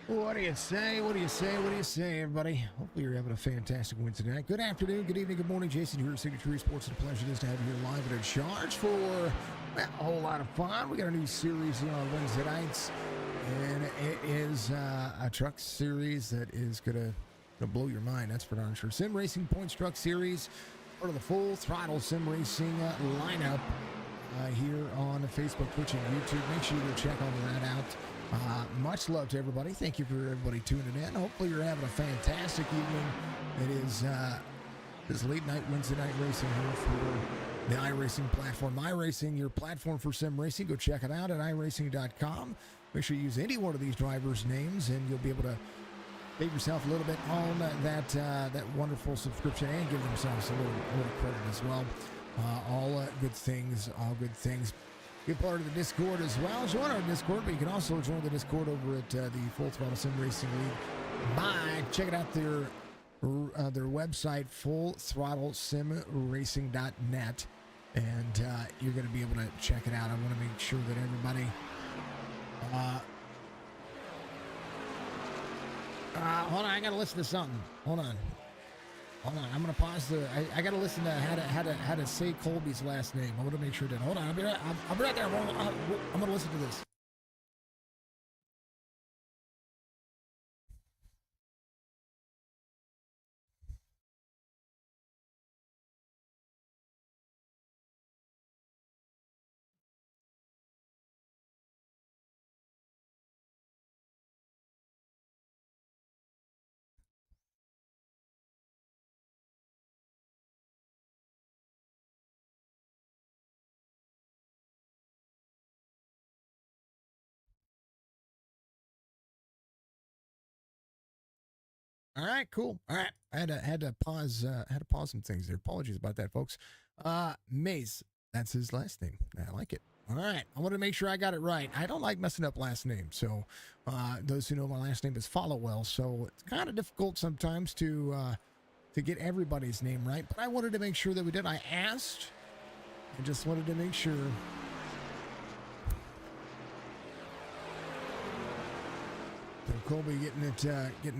What do you say? What do you say? What do you say, everybody? Hopefully you're having a fantastic win tonight. Good afternoon, good evening, good morning. Jason here at Signature eSports. It's a pleasure it is to have you here live and in charge for a whole lot of fun. We got a new series on Wednesday nights, and it is a truck series that is going to blow your mind. That's for darn sure. Sim Racing Points Truck Series, part of the Full Throttle Sim Racing lineup here on Facebook, Twitch, and YouTube. Make sure you go check all that out. Much love to everybody. Thank you for everybody tuning in. Hopefully you're having a fantastic evening. It is this late night Wednesday night racing here for the iRacing platform. iRacing, your platform for sim racing. Go check it out at iRacing.com. Make sure you use any one of these drivers' names, and you'll be able to save yourself a little bit on that wonderful subscription and give themselves a little credit as well. All good things, all good things. Be part of the Discord as well. Join our Discord, but you can also join the Discord over at the Full Throttle Sim Racing League by checking out their website, fullthrottlesimracing.net, and you're going to be able to check it out. I want to make sure that everybody hold on, I got to listen to something. Hold on, I'm gonna pause the. I gotta listen to how to say Colby's last name. I want to make sure that. Hold on, I'll be right there. I'm gonna listen to this. All right, cool. All right, I had to pause some things there. Apologies about that, folks. Maze, that's his last name. I like it. All right, I want to make sure I got it right. I don't like messing up last names. So, those who know my last name is Followwell. So it's kind of difficult sometimes to get everybody's name right. But I wanted to make sure that we did. I asked. I just wanted to make sure. So Colby getting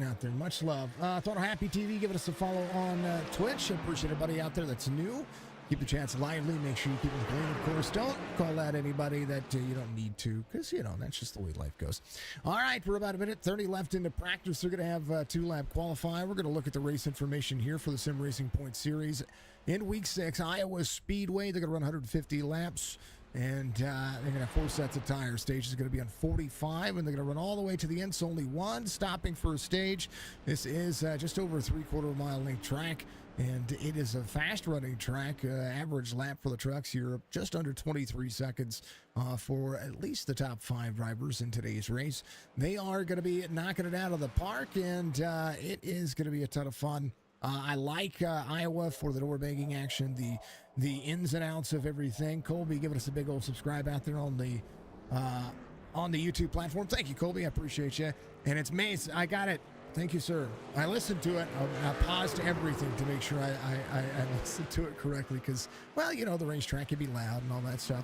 out there. Much love. Throttle Happy TV, giving us a follow on Twitch. I appreciate everybody out there that's new. Keep the chats lively. Make sure you keep them clean. Of course, don't call out anybody that you don't need to, because, that's just the way life goes. All right, we're about a minute 30 left into practice. They're going to have two-lap qualify. We're going to look at the race information here for the Sim Racing Point Series. In Week 6, Iowa Speedway, they're going to run 150 laps. And they're going to have 4 sets of tires. Stage is going to be on 45, and they're going to run all the way to the end. So only one stopping for a stage. This is just over a 3/4 mile length track, and it is a fast-running track. Average lap for the trucks here, just under 23 seconds for at least the top 5 drivers in today's race. They are going to be knocking it out of the park, and it is going to be a ton of fun. I like Iowa for the door banging action, the ins and outs of everything. Colby giving us a big old subscribe out there on the YouTube platform. Thank you, Colby. I appreciate you. And it's Mace. I got it. Thank you, sir. I listened to it. I paused everything to make sure I listened to it correctly because, well, the racetrack can be loud and all that stuff.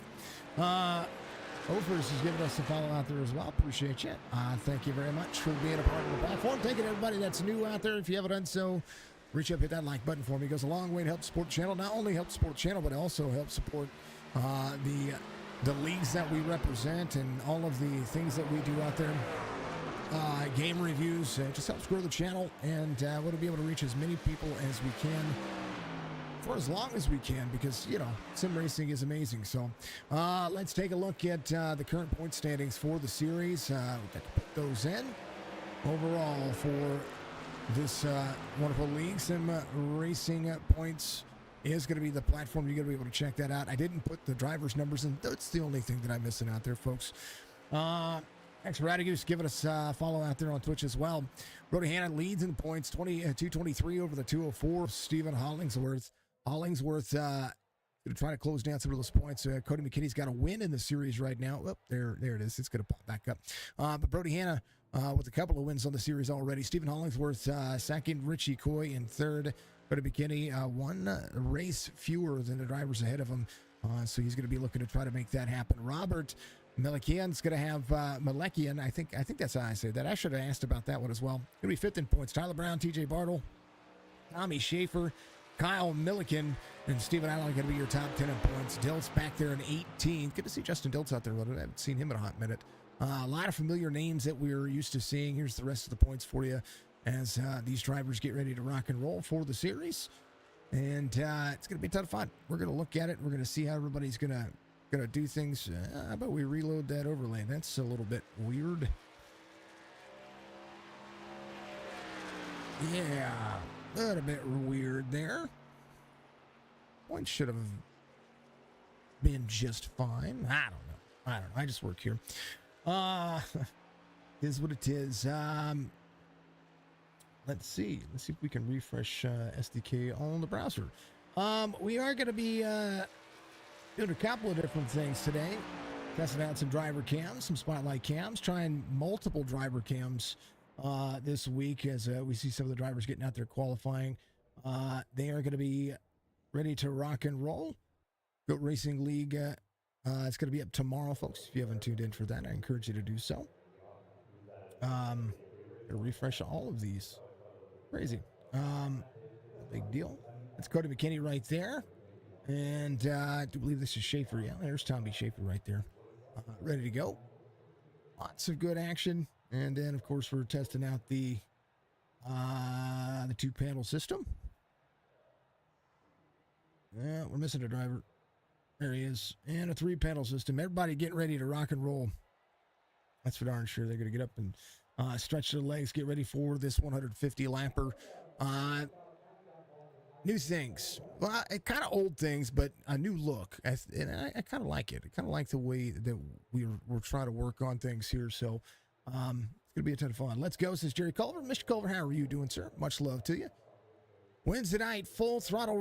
Overs is giving us a follow out there as well. Appreciate you. Thank you very much for being a part of the platform. Thank you to everybody that's new out there. If you haven't done so, reach up, hit that like button for me. It goes a long way to help support the channel. Not only help support the channel, but it also helps support the leagues that we represent and all of the things that we do out there. Game reviews. Just helps grow the channel, and we'll be able to reach as many people as we can for as long as we can, because, sim racing is amazing. So let's take a look at the current point standings for the series. We've got to put those in. Overall for this wonderful league, Sim Racing Points is going to be the platform. You're going to be able to check that out. I didn't put the driver's numbers in. That's the only thing that I'm missing out there, folks. Radigoose giving us a follow out there on Twitch as well. Brody Hanna leads in points, 223 over the 204. Stephen Hollingsworth going to try to close down some of those points. Cody McKinney's got a win in the series right now. Oh, there it is. It's going to pop back up. But Brody Hanna with a couple of wins on the series already. Stephen Hollingsworth second, Richie Coy in third. Cody McKinney one race fewer than the drivers ahead of him. So he's going to be looking to try to make that happen. Robert Melekian's going to have Melekian. I think that's how I say that. I should have asked about that one as well. Going to be 5th in points. Tyler Brown, TJ Bartle, Tommy Schaefer, Kyle Milliken, and Stephen Allen are going to be your top 10 in points. Dilt's back there in 18th. Good to see Justin Dilt's out there. I haven't seen him in a hot minute. A lot of familiar names that we're used to seeing. Here's the rest of the points for you as these drivers get ready to rock and roll for the series. And it's going to be a ton of fun. We're going to look at it. We're going to see how everybody's going to do things. How about we reload that overlay? That's a little bit weird. Yeah, a little bit weird there. Points should have been just fine. I don't know. I just work here. Is what it is. Let's see if we can refresh SDK on the browser. We are going to be doing a couple of different things today. Testing out some driver cams, some spotlight cams, trying multiple driver cams this week as we see some of the drivers getting out there qualifying. They are going to be ready to rock and roll. Goat Racing League, it's going to be up tomorrow, folks. If you haven't tuned in for that, I encourage you to do so. Refresh all of these. Crazy. Big deal. That's Cody McKinney right there. And I do believe this is Schaefer. Yeah, there's Tommy Schaefer right there. Ready to go. Lots of good action. And then, of course, we're testing out the 2-panel system. Yeah, we're missing a driver. There he is. And a 3-panel system. Everybody getting ready to rock and roll. That's for darn sure. They're going to get up and stretch their legs, get ready for this 150 lapper. New things. Well, kind of old things, but a new look. And I kind of like it. I kind of like the way that we're trying to work on things here. So it's going to be a ton of fun. Let's go. This is Jerry Culver. Mr. Culver, how are you doing, sir? Much love to you. Wednesday night, Full Throttle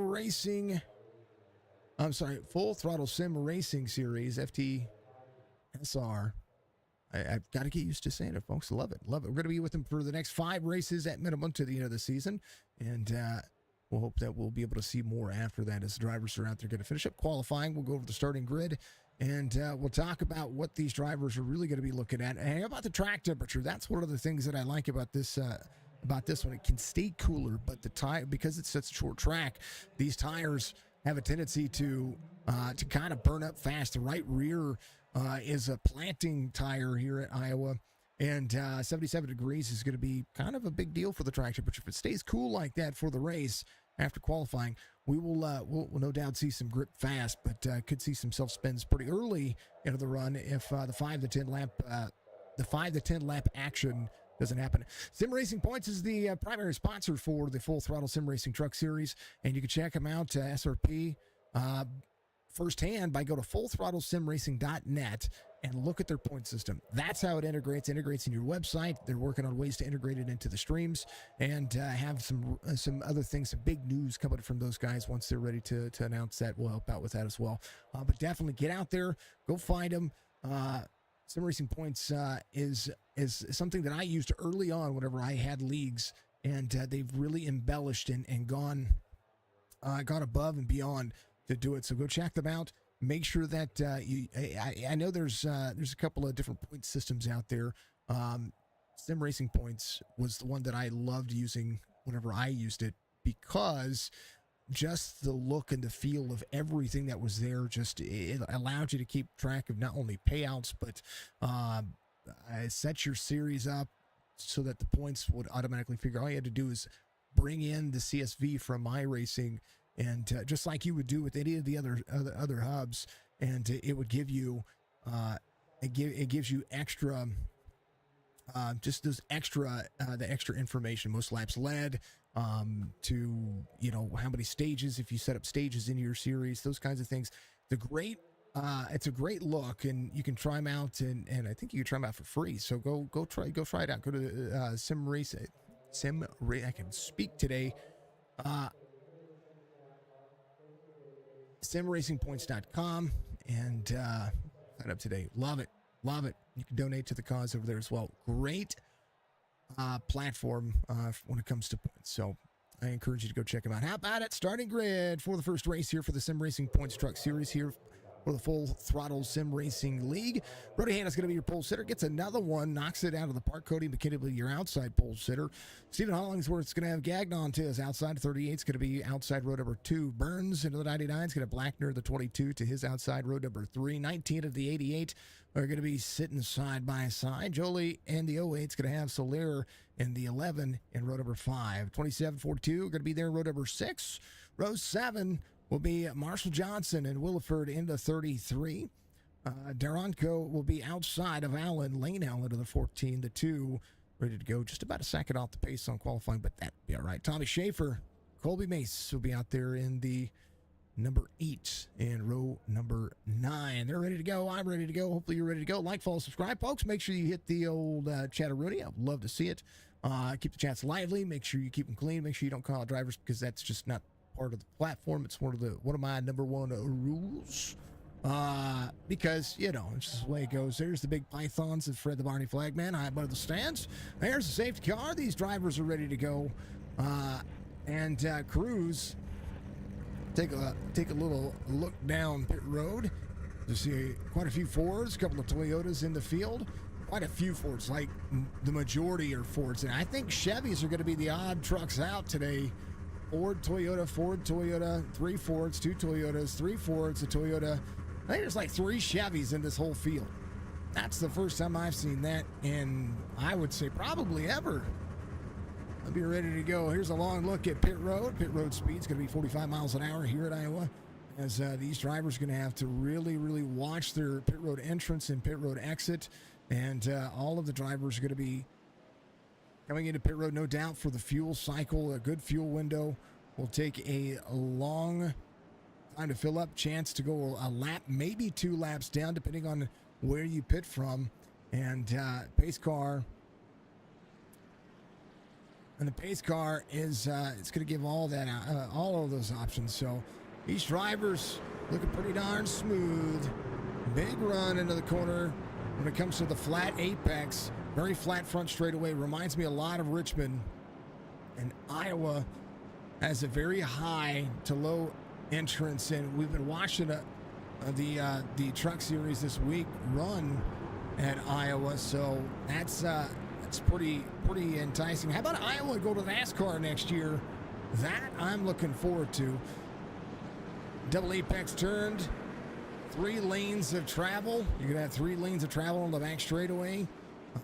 Sim Racing Series, FTSR. I've got to get used to saying it, folks. Love it. Love it. We're going to be with them for the next 5 races at minimum to the end of the season. And we'll hope that we'll be able to see more after that as the drivers are out there going to finish up qualifying. We'll go over the starting grid, and we'll talk about what these drivers are really going to be looking at. And how about the track temperature? That's one of the things that I like about this one. It can stay cooler, but the tire, because it's such a short track, these tires have a tendency to kind of burn up fast. The right rear is a planting tire here at Iowa, and 77 degrees is going to be kind of a big deal for the track temperature. If it stays cool like that for the race after qualifying, we'll no doubt see some grip fast, but could see some self spins pretty early into the run if the 5 to 10 lap action doesn't happen. Sim Racing Points is the primary sponsor for the Full Throttle Sim Racing Truck Series, and you can check them out, SRP, firsthand by go to fullthrottlesimracing.net and look at their point system. That's how it integrates in your website. They're working on ways to integrate it into the streams and have some other things, some big news coming from those guys once they're ready to announce that. We'll help out with that as well. But definitely get out there, go find them. Sim Racing Points is something that I used early on whenever I had leagues, and they've really embellished and gone above and beyond to do it. So go check them out. Make sure that I know there's a couple of different point systems out there. Sim Racing Points was the one that I loved using whenever I used it, because just the look and the feel of everything that was there, just it allowed you to keep track of not only payouts, but set your series up so that the points would automatically figure. All you had to do is bring in the CSV from iRacing, and just like you would do with any of the other hubs, and it would give you it gives you extra just those extra the extra information, most laps led, to how many stages, if you set up stages in your series, those kinds of things. It's a great look, and you can try them out, and I think you can try them out for free. So go try it out. Go to I can speak today. simracingpoints.com and sign up today. Love it. You can donate to the cause over there as well. Great platform when it comes to points. So I encourage you to go check them out. How about it? Starting grid for the first race here for the Sim Racing Points Truck Series here for the Full Throttle Sim Racing League. Brody Hanna's going to be your pole sitter. Gets another one, knocks it out of the park. Cody McKinney will be your outside pole sitter. Stephen Hollingsworth's going to have Gagnon to his outside. 38's going to be outside row number 2. Burns into the 99's going to Blackner, the 22, to his outside row number 3. 19 of the 88 are going to be sitting side by side. Jolie and the 08's going to have Soler in the 11 in row number 5. 27, 42 going to be there in row number 6. Row 7 will be Marshall Johnson and Williford into 33. Daronco will be outside of Allen, Lane Allen to the 14, the 2, ready to go. Just about a second off the pace on qualifying, but that'll be all right. Tommy Schaefer, Colby Mace will be out there in the number 8 in row number 9. They're ready to go. I'm ready to go. Hopefully you're ready to go. Like, follow, subscribe, folks. Make sure you hit the old chat-a-rooney. I'd love to see it. Keep the chats lively. Make sure you keep them clean. Make sure you don't call out drivers because that's just not part of the platform. It's one of my number one rules. Because, you know, it's just the way it goes. There's the big pythons of Fred the Barney Flagman high above the stands. There's the safety car. These drivers are ready to go. And Cruz, take a little look down pit road to see quite a few Fords, a couple of Toyotas in the field. Quite a few Fords, like the majority are Fords. And I think Chevys are going to be the odd trucks out today. Ford, Toyota, 3 Fords, 2 Toyotas, 3 Fords, a Toyota. I think there's like 3 Chevys in this whole field. That's the first time I've seen that in, I would say, probably ever. I'll be ready to go. Here's a long look at pit road. Pit road speed's going to be 45 miles an hour here at Iowa, as these drivers are going to have to really, really watch their pit road entrance and pit road exit. And all of the drivers are going to be coming into pit road, no doubt, for the fuel cycle. A good fuel window will take a long time to fill up, chance to go a lap, maybe 2 laps down, depending on where you pit from. And pace car. And the pace car is it's going to give all that all of those options. So these drivers looking pretty darn smooth. Big run into the corner when it comes to the flat apex. Very flat front straightaway. Reminds me a lot of Richmond. And Iowa has a very high to low entrance. And we've been watching the truck series this week run at Iowa. So that's pretty enticing. How about Iowa go to NASCAR next year? That I'm looking forward to. Double apex turned. 3 lanes of travel. You're going to have 3 lanes of travel on the back straightaway.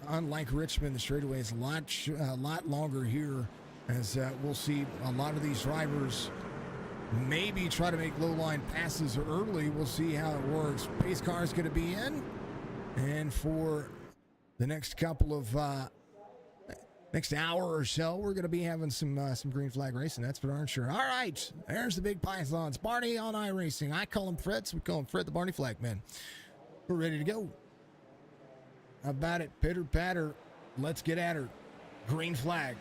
Unlike Richmond, the straightaway is a lot longer here, as we'll see a lot of these drivers maybe try to make low line passes early. We'll see how it works. Pace car is going to be in, and for the next couple of next hour or so, we're going to be having some green flag racing. That's for darn sure. All right, there's the big pythons. Barney on iRacing. I call him Fred, so we call him Fred the Barney Flagman. We're ready to go. How about it? Pitter patter. Let's get at her. Green flag.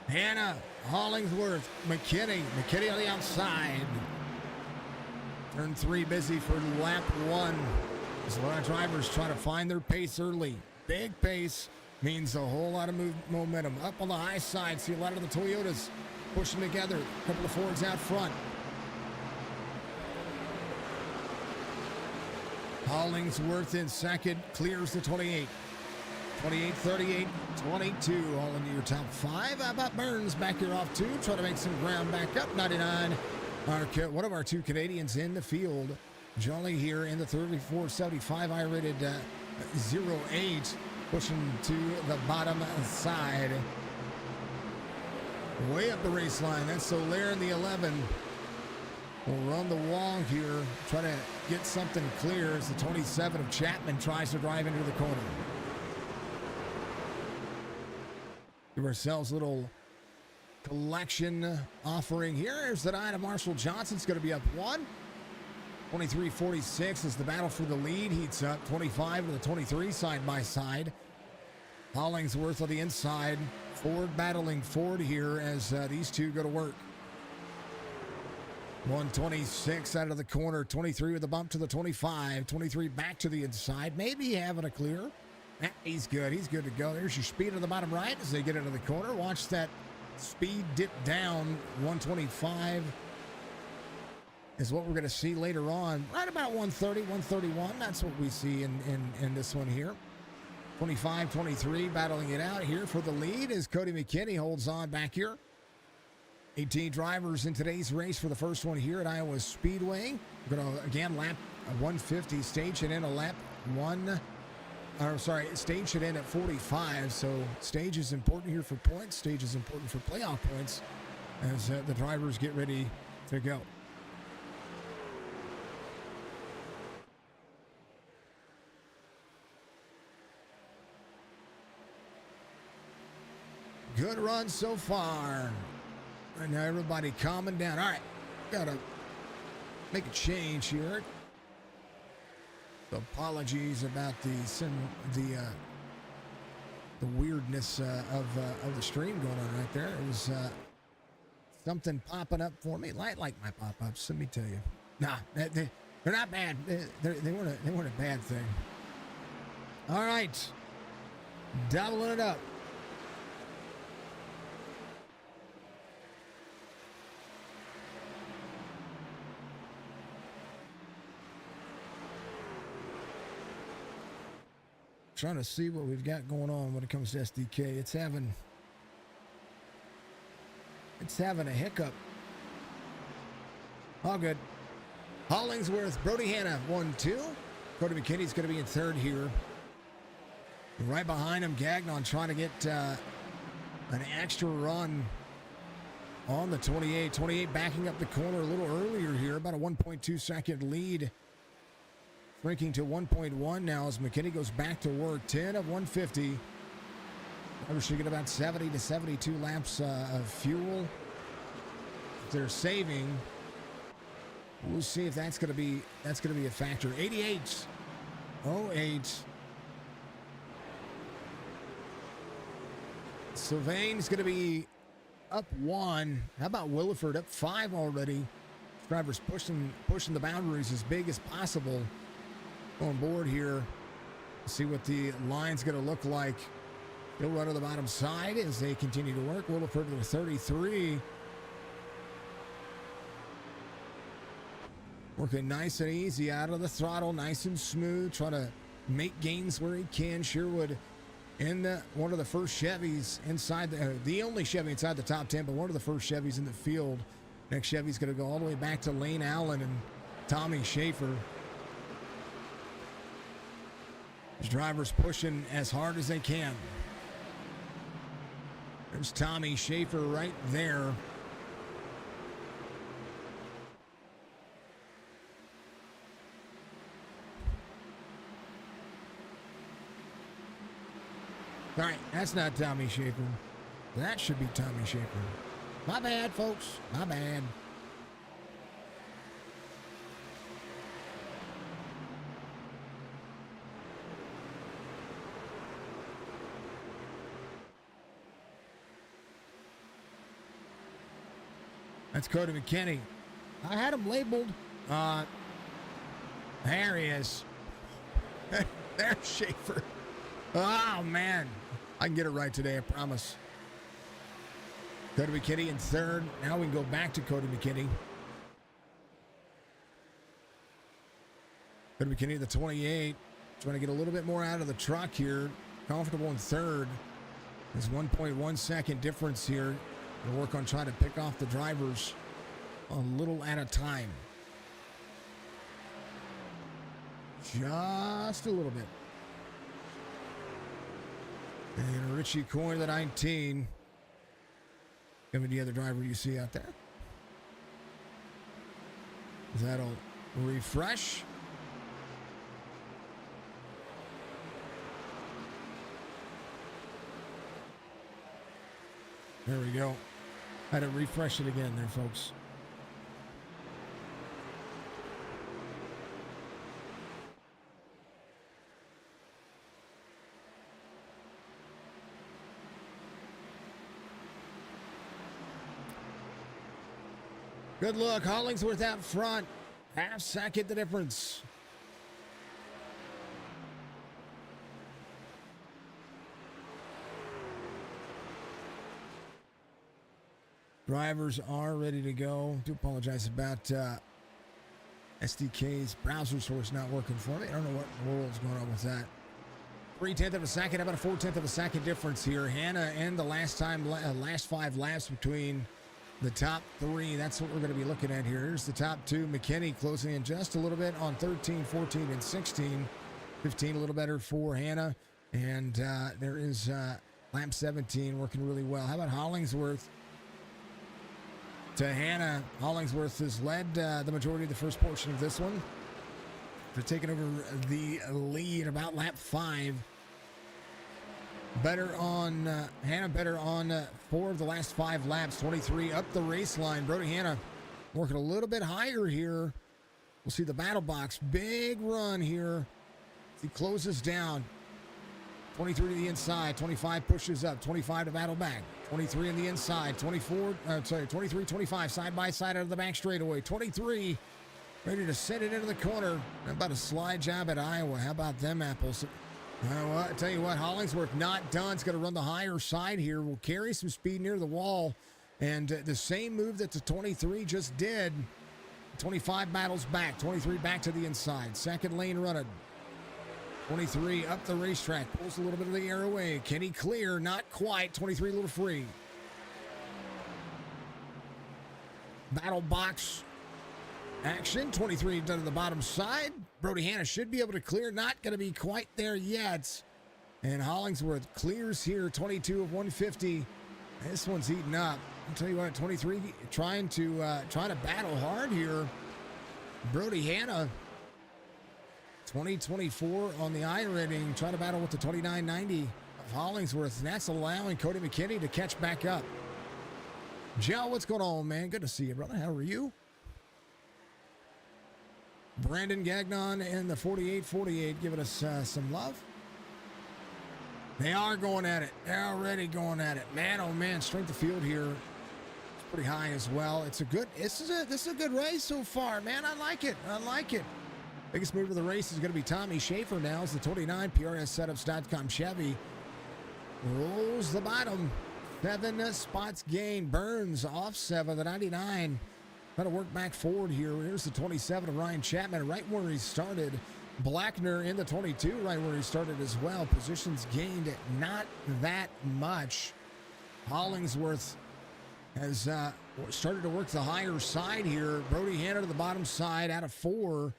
Hannah, Hollingsworth, McKinney on the outside. Turn 3 busy for lap 1. As a lot of drivers try to find their pace early. Big pace means a whole lot of momentum. Up on the high side, see a lot of the Toyotas pushing together. A couple of Fords out front. Hollingsworth in second, clears the 28. 28, 38, 22, all into your top 5. How about Burns back here off 2, trying to make some ground back up. 99, one of our 2 Canadians in the field. Jolly here in the 3475 I-rated 08, pushing to the bottom side. Way up the race line. That's Soler in the 11. We'll run the wall here, try to get something clear as the 27 of Chapman tries to drive into the corner. Give ourselves a little collection offering here. Here's the 9 of Marshall Johnson's going to be up 1. 23-46 as the battle for the lead heats up. 25 to the 23 side by side. Hollingsworth on the inside. Ford battling Ford here as these two go to work. 126 out of the corner, 23 with a bump to the 25, 23 back to the inside, maybe having a clear. He's good. He's good to go. There's your speed on the bottom right as they get into the corner. Watch that speed dip down. 125 is what we're going to see later on. Right about 130, 131. That's what we see in this one here. 25, 23 battling it out here for the lead as Cody McKinney holds on back here. 18 drivers in today's race for the first one here at Iowa Speedway. We're going to, again, lap 150, stage it in a lap stage it in at 45. So stage is important here for points. Stage is important for playoff points as the drivers get ready to go. Good run so far. Right now, everybody calming down. All right, gotta make a change here. So apologies about the weirdness of the stream going on right there. It was something popping up for me. Like my pop-ups, let me tell you. Nah, they're not bad. They weren't a bad thing. All right, doubling it up. Trying to see what we've got going on when it comes to SDK. It's having a hiccup. All good. Hollingsworth, Brody Hanna, 1-2. Cody McKinney's going to be in third here. Right behind him, Gagnon trying to get an extra run on the 28. 28 backing up the corner a little earlier here, about a 1.2 second lead. Shrinking to 1.1 now as McKinney goes back to work. 10 of 150. We should get about 70 to 72 laps of fuel. If they're saving, we'll see if that's going to be a factor. 88.08. Sylvain's going to be up 1. How about Williford up 5 already? Drivers pushing the boundaries as big as possible. On board here, see what the line's going to look like. He'll run to the bottom side as they continue to work. Williford to the 33. Working nice and easy out of the throttle, nice and smooth, trying to make gains where he can. Sherwood in one of the first Chevys inside the only Chevy inside the top 10, but one of the first Chevys in the field. Next Chevy's going to go all the way back to Lane Allen and Tommy Schaefer. These drivers pushing as hard as they can. There's Tommy Schaefer right there. All right, that's not Tommy Schaefer. That should be Tommy Schaefer. My bad, folks. My bad. That's Cody McKinney. I had him labeled. There he is. There's Schaefer. Oh, man. I can get it right today, I promise. Cody McKinney in third. Now we can go back to Cody McKinney. Cody McKinney at the 28. Trying to get a little bit more out of the truck here. Comfortable in third. There's 1.1 second difference here. We'll work on trying to pick off the drivers a little at a time. Just a little bit. And Richie Coyne, the 19. Give me the other driver you see out there. That'll refresh. There we go. Had to refresh it again there, folks. Good look. Hollingsworth out front. Half second the difference. Drivers are ready to go. Do apologize about SDK's browser source not working for me. I don't know what in the world's going on with that. 3/10 of a second, about a 4/10 of a second difference here. Hannah and the last 5 laps between the top 3. That's what we're going to be looking at here. Here's the top 2. McKinney closing in just a little bit on 13, 14, and 16. 15 a little better for Hannah. And there is lap 17 working really well. How about Hollingsworth? To Hannah, Hollingsworth has led the majority of the first portion of this one. They're taking over the lead about lap 5. Better on Hannah, better on 4 of the last 5 laps. 23 up the race line. Brody Hannah working a little bit higher here. We'll see the battle box. Big run here. He closes down. 23 to the inside. 25 pushes up. 25 to battle back. 23 on the inside. 23, 25 side by side out of the back straightaway. 23 ready to send it into the corner. How about a slide job at Iowa? How about them apples? Well, I tell you what, Hollingsworth not done. It's going to run the higher side here. Will carry some speed near the wall. And the same move that the 23 just did. 25 battles back. 23 back to the inside. Second lane running. 23 up the racetrack. Pulls a little bit of the air away. Kenny clear. Not quite. 23 a little free. Battle box action. 23 done to the bottom side. Brody Hannah should be able to clear. Not going to be quite there yet. And Hollingsworth clears here. 22 of 150. This one's heating up. I'll tell you what, 23 trying to battle hard here. Brody Hannah. 2024 on the iRating, trying to battle with the 2990 of Hollingsworth, and that's allowing Cody McKinney to catch back up. Joe, what's going on, man? Good to see you, brother. How are you? Brandon Gagnon in the 48-48 giving us some love. They are going at it. They're already going at it. Man, oh man, strength of field here. It's pretty high as well. This is a good race so far, man. I like it. Biggest move of the race is going to be Tommy Schaefer now as the 29 PRSsetups.com Chevy rolls the bottom. 7 spots gained. Burns off 7. The 99 trying to work back forward here. Here's the 27 of Ryan Chapman right where he started. Blackner in the 22 right where he started as well. Positions gained not that much. Hollingsworth has started to work the higher side here. Brody Hannah to the bottom side out of 4.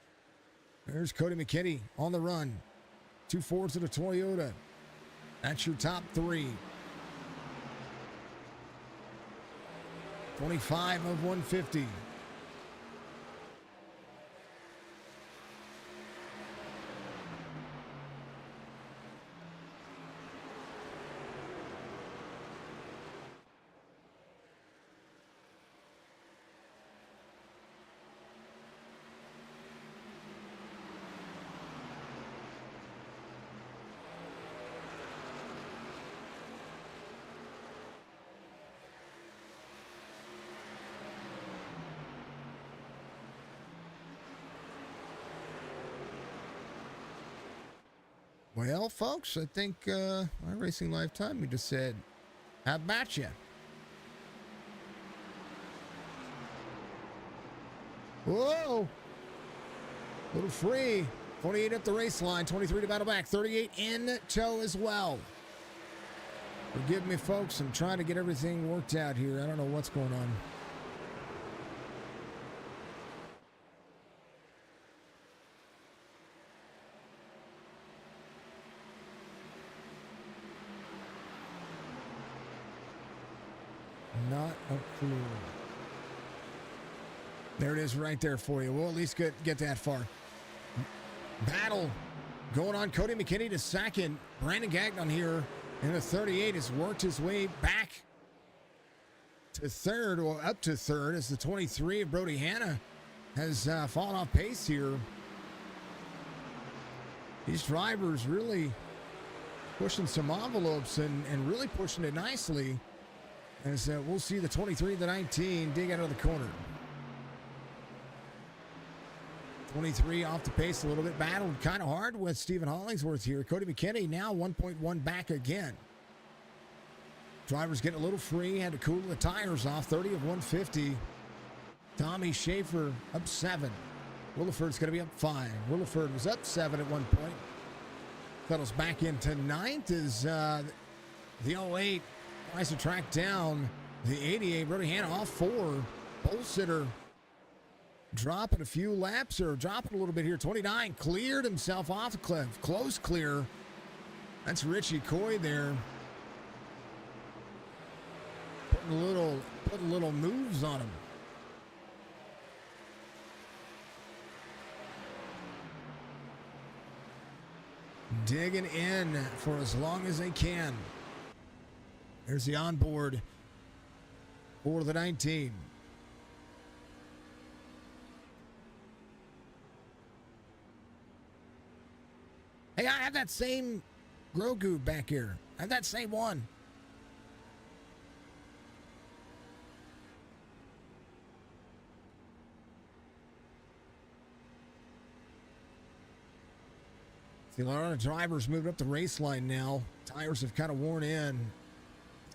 There's Cody McKinney on the run. 2 Fords to the Toyota. That's your top 3. 25 of 150. Well, folks, I think my racing lifetime, we just said, how about you? Whoa! Little free. 28 up the race line, 23 to battle back, 38 in tow as well. Forgive me, folks. I'm trying to get everything worked out here. I don't know what's going on. Not a clue. There it is right there for you. We'll at least get that far. Battle going on. Cody McKinney to second. Brandon Gagnon here in the 38 has worked his way back to third, or up to third, as the 23 of Brody Hannah has fallen off pace here. These drivers really pushing some envelopes and really pushing it nicely. As we'll see the 23 and the 19 dig out of the corner. 23 off the pace a little bit. Battled kind of hard with Stephen Hollingsworth here. Cody McKinney now 1.1 back again. Driver's getting a little free. Had to cool the tires off. 30 of 150. Tommy Schaefer up 7. Williford's going to be up 5. Williford was up 7 at one point. Settles back into 9th as the 08 tries to track down the 88. Brody Hanna off 4. Pole sitter dropping a few laps or dropping a little bit here. 29 cleared himself off the cliff. Close clear. That's Richie Coy there. Putting little moves on him. Digging in for as long as they can. There's the onboard for the 19. Hey, I have that same Grogu back here. I have that same one. See, a lot of drivers moving up the race line now. Tires have kind of worn in.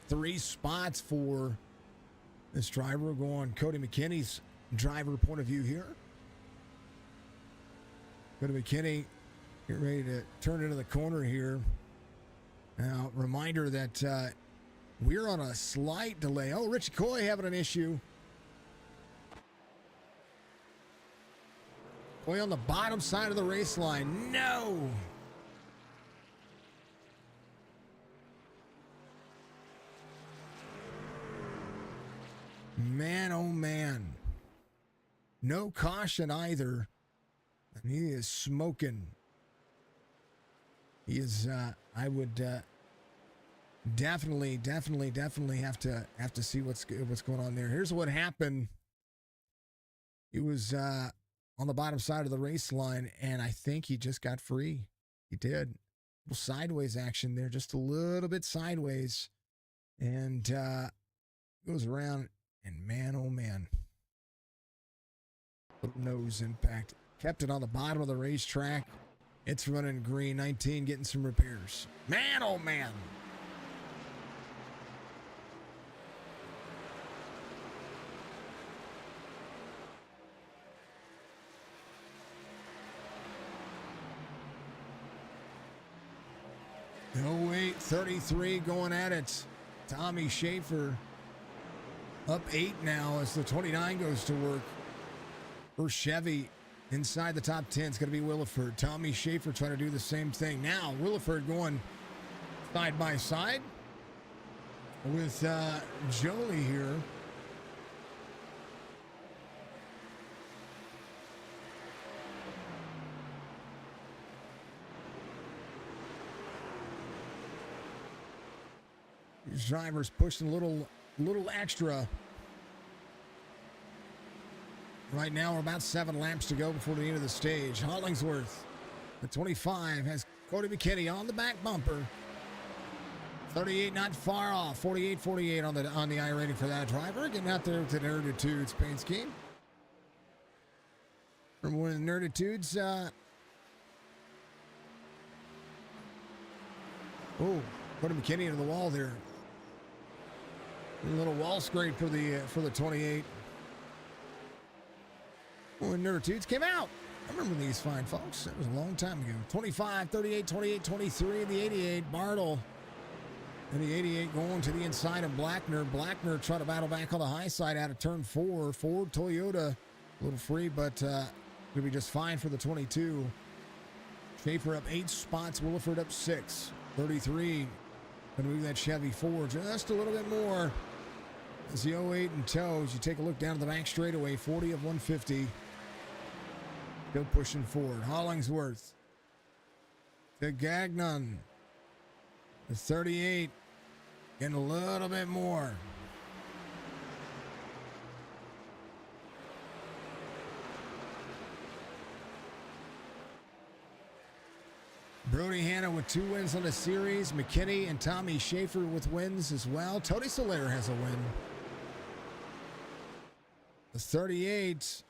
3 spots for this driver. We'll go on Cody McKinney's driver point of view here. Cody McKinney getting ready to turn into the corner here. Now, reminder that we're on a slight delay. Oh, Richie Coy having an issue. Coy on the bottom side of the race line. No! Man, oh man. No caution either. And he is smoking. He is, I would definitely have to see what's going on there. Here's what happened. He was on the bottom side of the race line, and I think he just got free. He did. A little sideways action there, just a little bit sideways. And goes around, and man, oh man. Little nose impact. Kept it on the bottom of the racetrack. It's running green. 19 getting some repairs. Man, oh man. No wait, 33 going at it. Tommy Schaefer up 8 now as the 29 goes to work. For Chevy inside the top 10 is going to be Williford. Tommy Schaefer trying to do the same thing. Now Williford going side by side with Jolie here. These drivers pushing a little extra. Right now, we're about 7 laps to go before the end of the stage. Hollingsworth, the 25, has Cody McKinney on the back bumper. 38 not far off. 48-48 on the I rating for that driver. Getting out there with the Nerditudes paint scheme. From one of the Nerditudes. Cody McKinney into the wall there. A little wall scrape for the 28. When Nerditudes came out. I remember these fine folks. That was a long time ago. 25, 38, 28, 23, the 88. Bartle. And the 88 going to the inside of Blackner. Blackner trying to battle back on the high side out of turn 4. Ford Toyota. A little free, but going to be just fine for the 22. Schaefer up 8 spots. Williford up 6. 33. Going to move that Chevy forward just a little bit more. As the 08 in tows, you take a look down to the back straightaway. 40 of 150. Still pushing forward. Hollingsworth to Gagnon. The 38 getting a little bit more. Brody Hanna with 2 wins on the series. McKinney and Tommy Schaefer with wins as well. Tony Soler has a win. The 38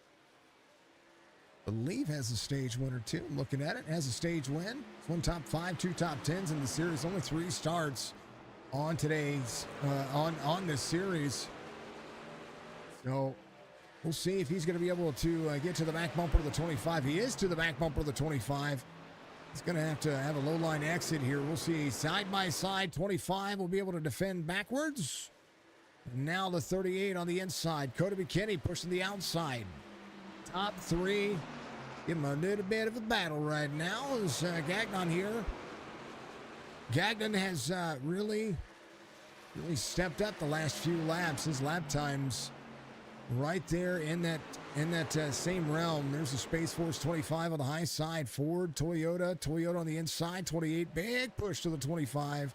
believe has a stage winner too. I'm looking at it, has a stage win. It's 1 top 5, 2 top 10s in the series. Only 3 starts on today's on this series. So we'll see if he's going to be able to get to the back bumper of the 25. He is to the back bumper of the 25. He's going to have a low line exit here. We'll see side by side. 25 will be able to defend backwards. And now the 38 on the inside. Cody McKinney pushing the outside. Top 3. Give him a little bit of a battle right now. Is Gagnon here. Gagnon has really stepped up the last few laps. His lap times right there in that same realm. There's a Space Force 25 on the high side. Ford, Toyota on the inside. 28, big push to the 25.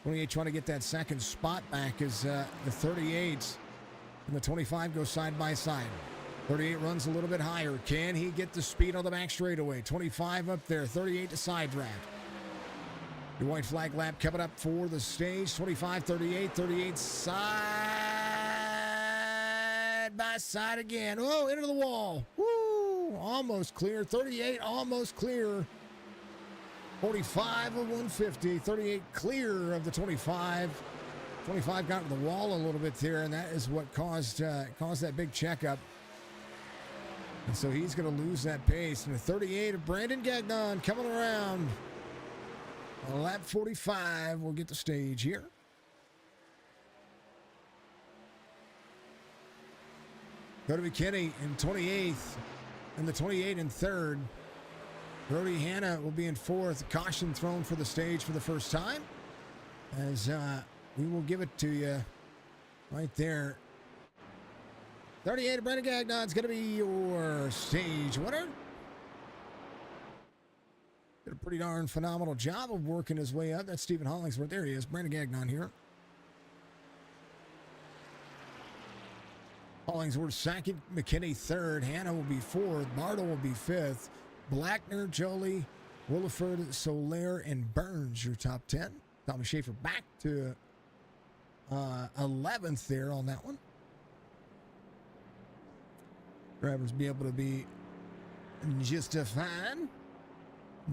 28 trying to get that second spot back as the 38 and the 25 go side by side. 38 runs a little bit higher. Can he get the speed on the back straightaway? 25 up there. 38 to side draft. The white flag lap coming up for the stage. 25, 38, 38 side by side again. Oh, into the wall. Woo! Almost clear. 38 almost clear. 45 of 150. 38 clear of the 25. 25 got to the wall a little bit there, and that is what caused that big checkup. And so he's going to lose that pace. And the 38 of Brandon Gagnon coming around. On lap 45, we'll get the stage here. Go to McKinney in 28th, and the 28 in 3rd. Brody Hanna will be in 4th. Caution thrown for the stage for the first time. As we will give it to you right there. 38 of Brandon Gagnon is going to be your stage winner. Did a pretty darn phenomenal job of working his way up. That's Stephen Hollingsworth. There he is. Brandon Gagnon here. Hollingsworth second. McKinney 3rd. Hanna will be 4th. Bartle will be 5th. Blackner, Jolie, Williford, Soler, and Burns, your top 10. Tommy Schaefer back to 11th there on that one. Drivers be able to be just a fine.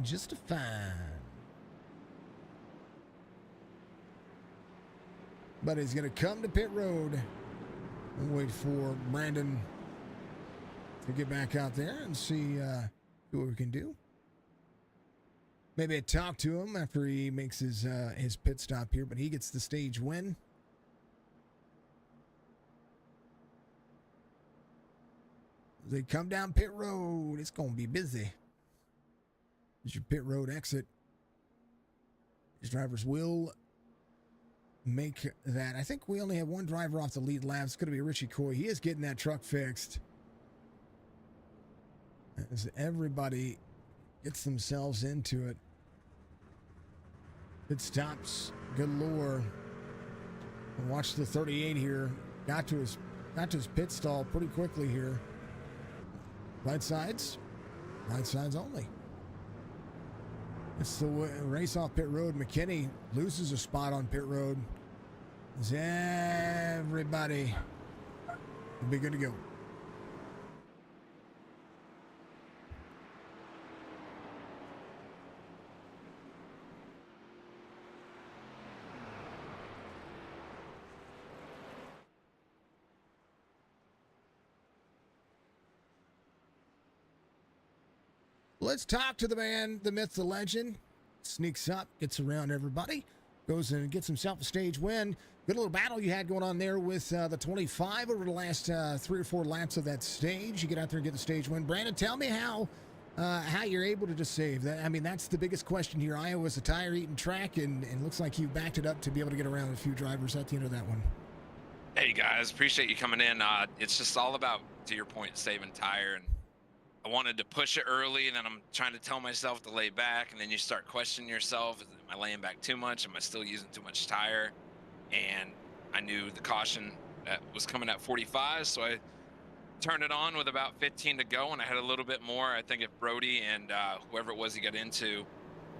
Just a fine. But he's going to come to pit road and wait for Brandon to get back out there and see what we can do. Maybe talk to him after he makes his pit stop here, but he gets the stage win. As they come down pit road, it's going to be busy. There's your pit road exit. These drivers will make that. I think we only have one driver off the lead lap. It's going to be Richie Coy. He is getting that truck fixed. As everybody gets themselves into it. Pit stops galore. And watch the 38 here. Got to his pit stall pretty quickly here. Right sides only. It's the race off pit road. McKinney loses a spot on pit road. As everybody will be good to go. Let's talk to the man, the myth, the legend. Sneaks up, gets around everybody, goes and gets himself a stage win. Good little battle you had going on there with the 25 over the last 3 or 4 laps of that stage. You get out there and get the stage win. Brandon, tell me how you're able to just save that. I mean, that's the biggest question here. Iowa's a tire-eating track, and looks like you backed it up to be able to get around a few drivers at the end of that one. Hey, guys, appreciate you coming in. It's just all about, to your point, saving tire, and I wanted to push it early, and then I'm trying to tell myself to lay back, and then you start questioning yourself. Am I laying back too much? Am I still using too much tire? And I knew the caution was coming at 45, so I turned it on with about 15 to go, and I had a little bit more. I think if Brody and whoever it was he got into,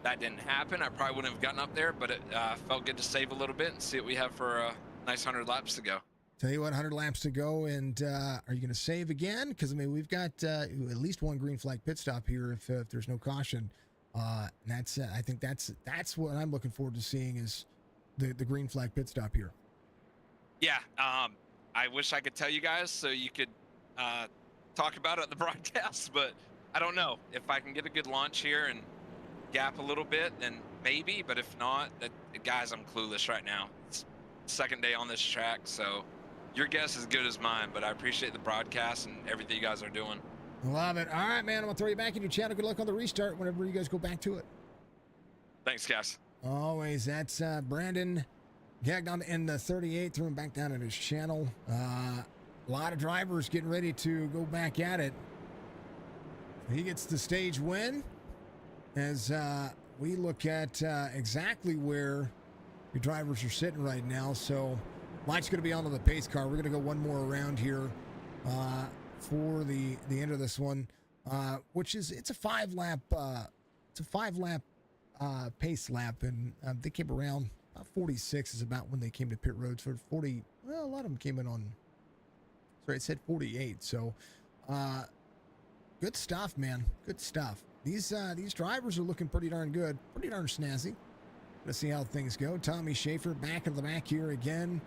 that didn't happen, I probably wouldn't have gotten up there, but it felt good to save a little bit and see what we have for a nice 100 laps to go. Tell you what, 100 laps to go, and are you going to save again? Because, I mean, we've got at least one green flag pit stop here if there's no caution. That's I think that's what I'm looking forward to seeing is the green flag pit stop here. Yeah, I wish I could tell you guys so you could talk about it at the broadcast, but I don't know. If I can get a good launch here and gap a little bit, then maybe, but if not, guys, I'm clueless right now. It's second day on this track, so your guess is as good as mine, but I appreciate the broadcast and everything you guys are doing. Love it. All right, man, I'm going to throw you back in your channel. Good luck on the restart whenever you guys go back to it. Thanks, guys. Always. That's Brandon Gagnon in the 38, threw him back down in his channel. A lot of drivers getting ready to go back at it. He gets the stage win as we look at exactly where your drivers are sitting right now. So Mike's going to be on the pace car. We're going to go one more round here for the end of this one, which is it's a 5-lap pace lap, and they came around about 46 is about when they came to pit road. So 40, well, a lot of them came in on. Sorry, it said 48. So good stuff, man. Good stuff. These drivers are looking pretty darn good, pretty darn snazzy. Let's see how things go. Tommy Schaefer back in the back here again.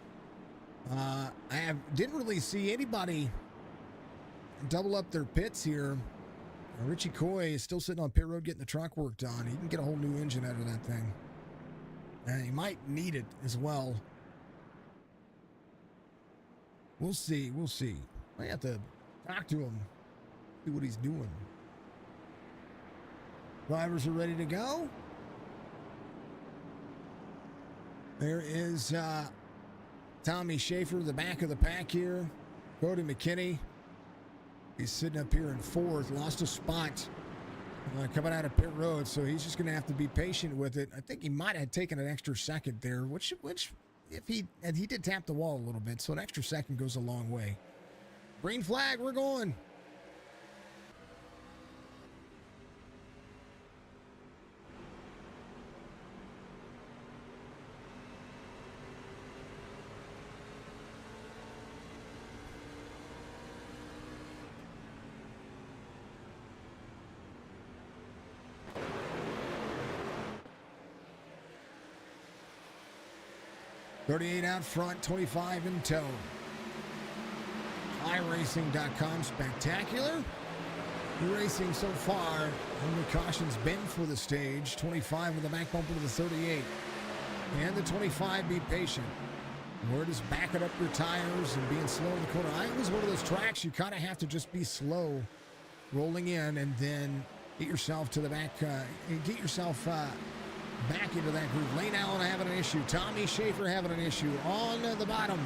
Didn't really see anybody double up their pits here. Richie Coy is still sitting on pit road getting the truck worked on. He can get a whole new engine out of that thing. And he might need it as well. We'll see. We'll see. I have to talk to him, see what he's doing. Drivers are ready to go. There is Tommy Schaefer, the back of the pack here. Cody McKinney. He's sitting up here in fourth, lost a spot coming out of pit road, so he's just going to have to be patient with it. I think he might have taken an extra second there, which if he did tap the wall a little bit, so an extra second goes a long way. Green flag, we're going. .38 out front, 25 in tow. iRacing.com spectacular. Racing so far. Only caution's been for the stage. 25 with the back bumper to the 38. And the 25, be patient. We're just backing up your tires and being slow in the corner. I was one of those tracks you kind of have to just be slow rolling in and then get yourself to the back, get yourself back into that group. Lane Allen having an issue. Tommy Schaefer having an issue on the bottom.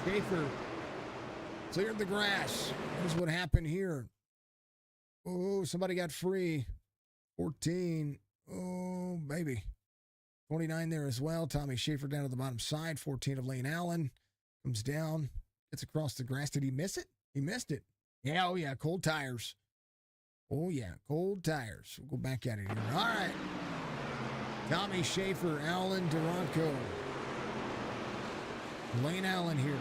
Schaefer cleared the grass. Here's what happened here. Oh, somebody got free. 14. Oh, baby. 29 there as well. Tommy Schaefer down to the bottom side. 14 of Lane Allen. Comes down. Gets across the grass. Did he miss it? He missed it. Yeah, oh yeah, cold tires. Oh yeah, cold tires. We'll go back at it here. All right. Tommy Schaefer, Allen Duranco. Lane Allen here.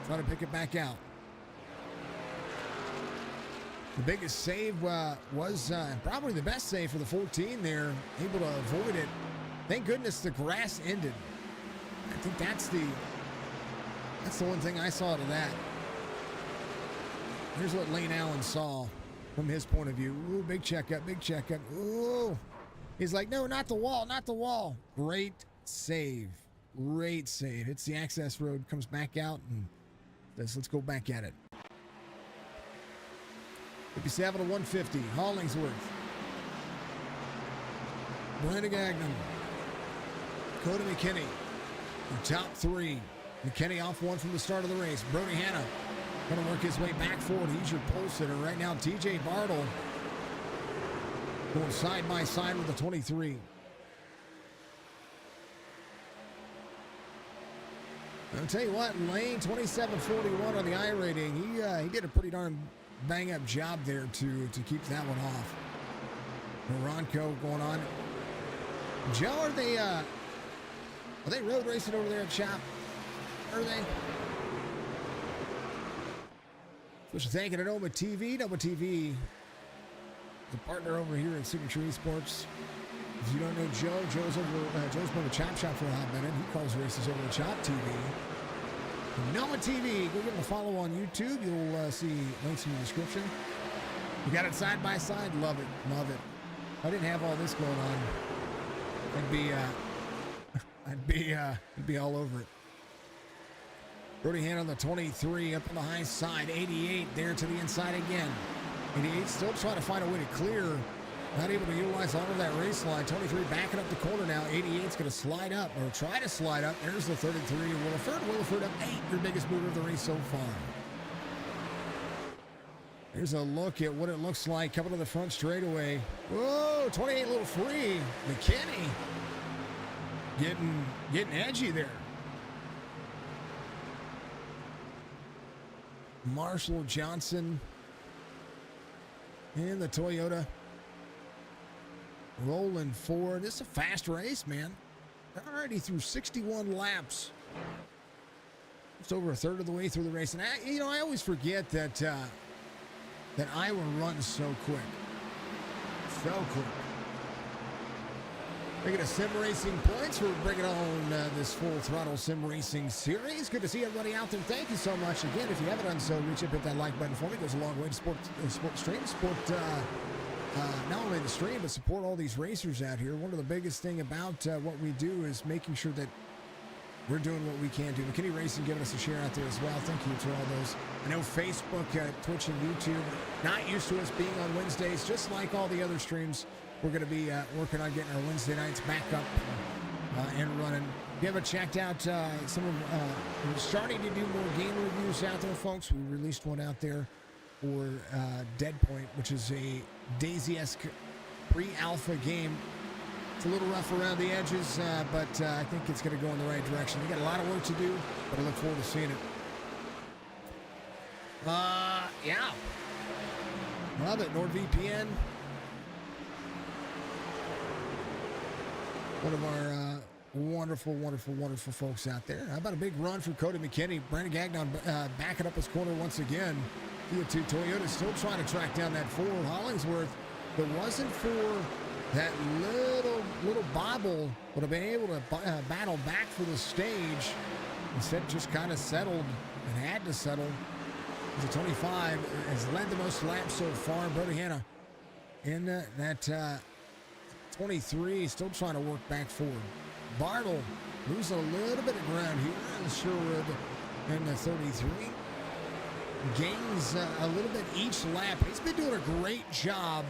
Trying to pick it back out. The biggest save was probably the best save for the 14 there. Able to avoid it. Thank goodness the grass ended. I think that's the one thing I saw to that. Here's what Lane Allen saw from his point of view. Ooh, big checkup, big checkup. Ooh. He's like, no, not the wall, not the wall. Great save. Great save. Hits the access road, comes back out, and says, let's go back at it. 57 to 150. Hollingsworth. Brandon Gagnon. Cody McKinney. The top three. McKinney off one from the start of the race. Brody Hanna going to work his way back forward. He's your pole sitter right now. TJ Bartle going side by side with the 23. I'll tell you what, Lane 27.41 on the I rating. He did a pretty darn bang up job there to keep that one off. Moronco going on. Joe, are they road racing over there at Shop? Are they? Special thank you to Noma TV. Noma TV, the partner over here at Signature Esports. If you don't know Joe, Joe's been a Chop Shop for a hot minute. He calls races over at Chop TV. Noma TV, go give him a follow on YouTube. You'll see links in the description. We got it side by side. Love it, love it. If I didn't have all this going on, I'd be all over it. Brody Hand on the 23, up on the high side. 88 there to the inside again. 88 still trying to find a way to clear. Not able to utilize all of that race line. 23 backing up the corner now. 88's going to slide up, or try to slide up. There's the 33. Williford. Williford up 8. Your biggest mover of the race so far. Here's a look at what it looks like coming to the front straightaway. Whoa, 28 a little free. McKinney getting edgy there. Marshall Johnson in the Toyota. Rolling forward. This is a fast race, man. They're already through 61 laps. Just over a third of the way through the race. And I always forget that Iowa runs so quick. So quick. Making a sim racing points. We're bringing on this full throttle sim racing series. Good to see everybody out there. Thank you so much. Again, if you haven't done so, reach up, hit that like button for me. It goes a long way to support the stream. Support not only the stream, but support all these racers out here. One of the biggest thing about what we do is making sure that we're doing what we can do. McKinney Racing giving us a share out there as well. Thank you to all those. I know Facebook, Twitch, and YouTube, not used to us being on Wednesdays, just like all the other streams. We're going to be working on getting our Wednesday nights back up and running. If you haven't checked out we're starting to do more game reviews out there, folks. We released one out there for Dead Point, which is a Daisy-esque pre-alpha game. It's a little rough around the edges, but I think it's going to go in the right direction. We got a lot of work to do, but I look forward to seeing it. Yeah. Love it. NordVPN. One of our wonderful, wonderful, wonderful folks out there. How about a big run for Cody McKinney? Brandon Gagnon backing up his corner once again. Toyota still trying to track down that 4. Hollingsworth, if it wasn't for that little bobble, would have been able to battle back for the stage. Instead, just kind of settled and had to settle. The 25 has led the most laps so far. Brody Hanna in that 23, still trying to work back forward. Bartle losing a little bit of ground here in Sherwood in the 33. Gains a little bit each lap. He's been doing a great job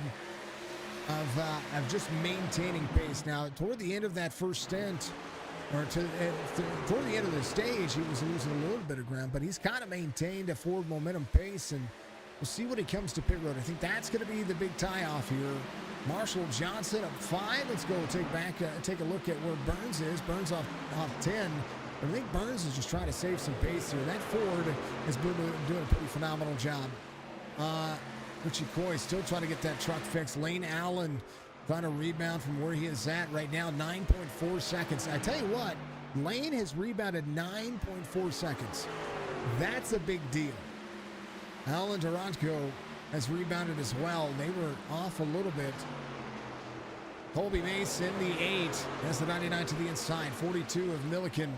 of just maintaining pace. Now, toward the end of that first stint, or toward the end of the stage, he was losing a little bit of ground, but he's kind of maintained a forward momentum pace, and we'll see when he comes to pit road. I think that's going to be the big tie-off here. Marshall Johnson up 5. Let's go take a look at where Burns is. Burns off 10. But I think Burns is just trying to save some pace here. That Ford has been doing a pretty phenomenal job. Richie Coy still trying to get that truck fixed. Lane Allen trying to rebound from where he is at right now, 9.4 seconds. I tell you what, Lane has rebounded 9.4 seconds. That's a big deal. Alan Durango has rebounded as well. They were off a little bit. Colby Mason, the 8. That's the 99 to the inside. 42 of Milliken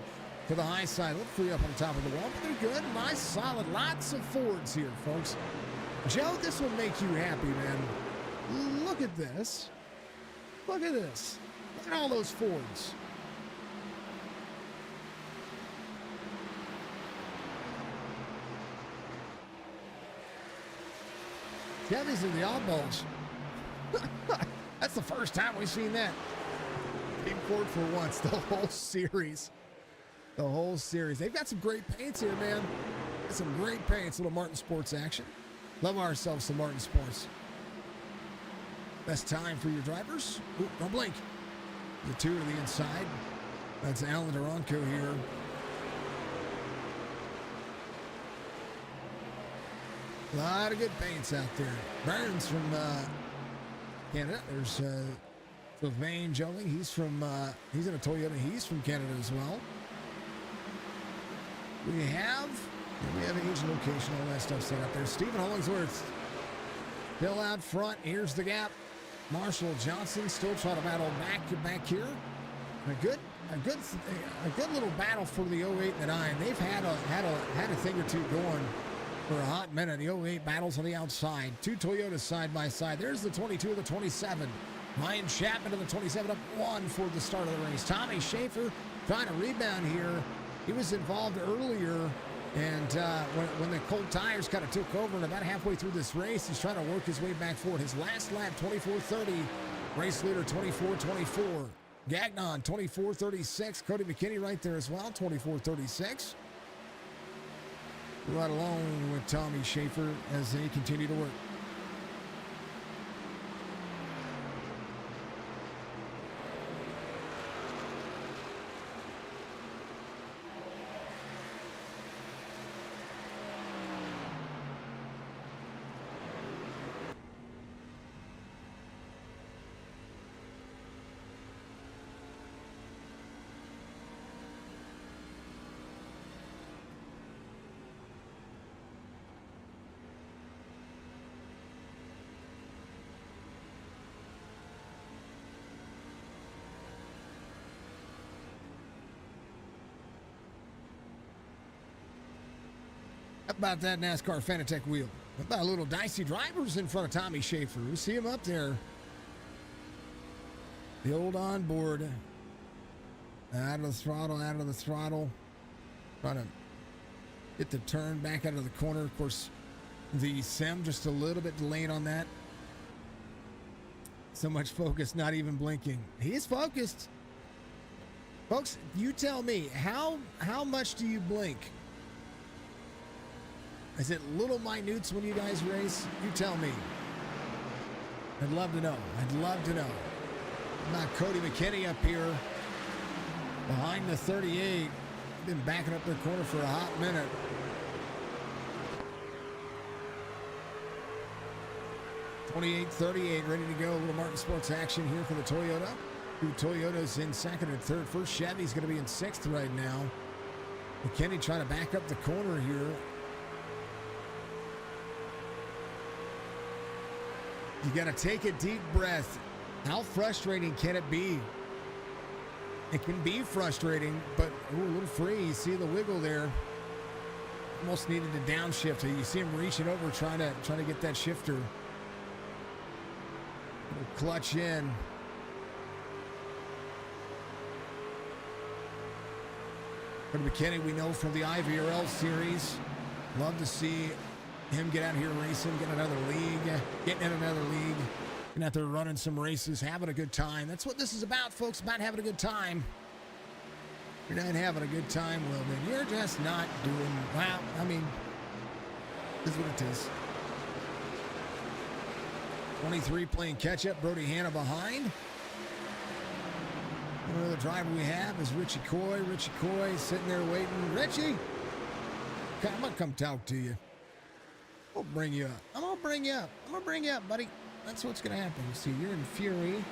to the high side. A little free up on top of the wall, but they're good. Nice, solid. Lots of Fords here, folks. Joe, this will make you happy, man. Look at this. Look at this. Look at all those Fords. Chevys are the oddballs. That's the first time we've seen that. Team Ford for once, the whole series. The whole series. They've got some great paints here, man. Some great paints. Little Martin Sports action. Love ourselves some Martin Sports. Best time for your drivers. Ooh, don't blink. The 2 to the inside. That's Alan Durango here. A lot of good paints out there. Burns from Canada. There's Sylvain Joling. He's in a Toyota. He's from Canada as well. We have And we have age, location, all that stuff set up there. Stephen Hollingsworth still out front. Here's the gap. Marshall Johnson still trying to battle back here. A good little battle for the 08 and the 9. They've had a thing or two going for a hot minute. The 08 battles on the outside. Two Toyotas side by side. There's the 22 of the 27. Ryan Chapman of the 27 up 1 for the start of the race. Tommy Schaefer trying to rebound here. He was involved earlier, and when the cold tires kind of took over, and about halfway through this race, he's trying to work his way back forward. His last lap, 24:30. Race leader, 24:24. Gagnon, 24:36. Cody McKinney right there as well, 24:36. Right along with Tommy Schaefer as they continue to work. How about that NASCAR Fanatec wheel? How about a little dicey drivers in front of Tommy Schaefer? We see him up there. The old onboard. Out of the throttle, out of the throttle. Trying to get the turn back out of the corner. Of course, the sim just a little bit delayed on that. So much focus, not even blinking. He is focused. Folks, you tell me, how much do you blink? Is it little minutes when you guys race? You tell me. I'd love to know. I'd love to know. Not Cody McKinney up here behind the 38. Been backing up their corner for a hot minute. .28:38 ready to go. A little Martin Sports action here for the Toyota. Two Toyotas in second and third. First Chevy's going to be in sixth right now. McKinney trying to back up the corner here. You got to take a deep breath. How frustrating can it be? It can be frustrating, but a little free. You see the wiggle there. Almost needed to downshift. You see him reaching over, trying to get that shifter. Clutch in. But McKinney, we know from the IVRL series, love to see him get out here racing, getting in another league, and out there running some races, having a good time. That's what this is about, folks, about having a good time. If you're not having a good time, well, then you're just not doing, well, I mean, this is what it is. 23 playing catch-up, Brody Hanna behind. Another driver we have is Richie Coy. Richie Coy sitting there waiting. Richie, I'm going to come talk to you. We'll bring you up. I'm going to bring you up. I'm going to bring you up, buddy. That's what's going to happen. See, you're in fury.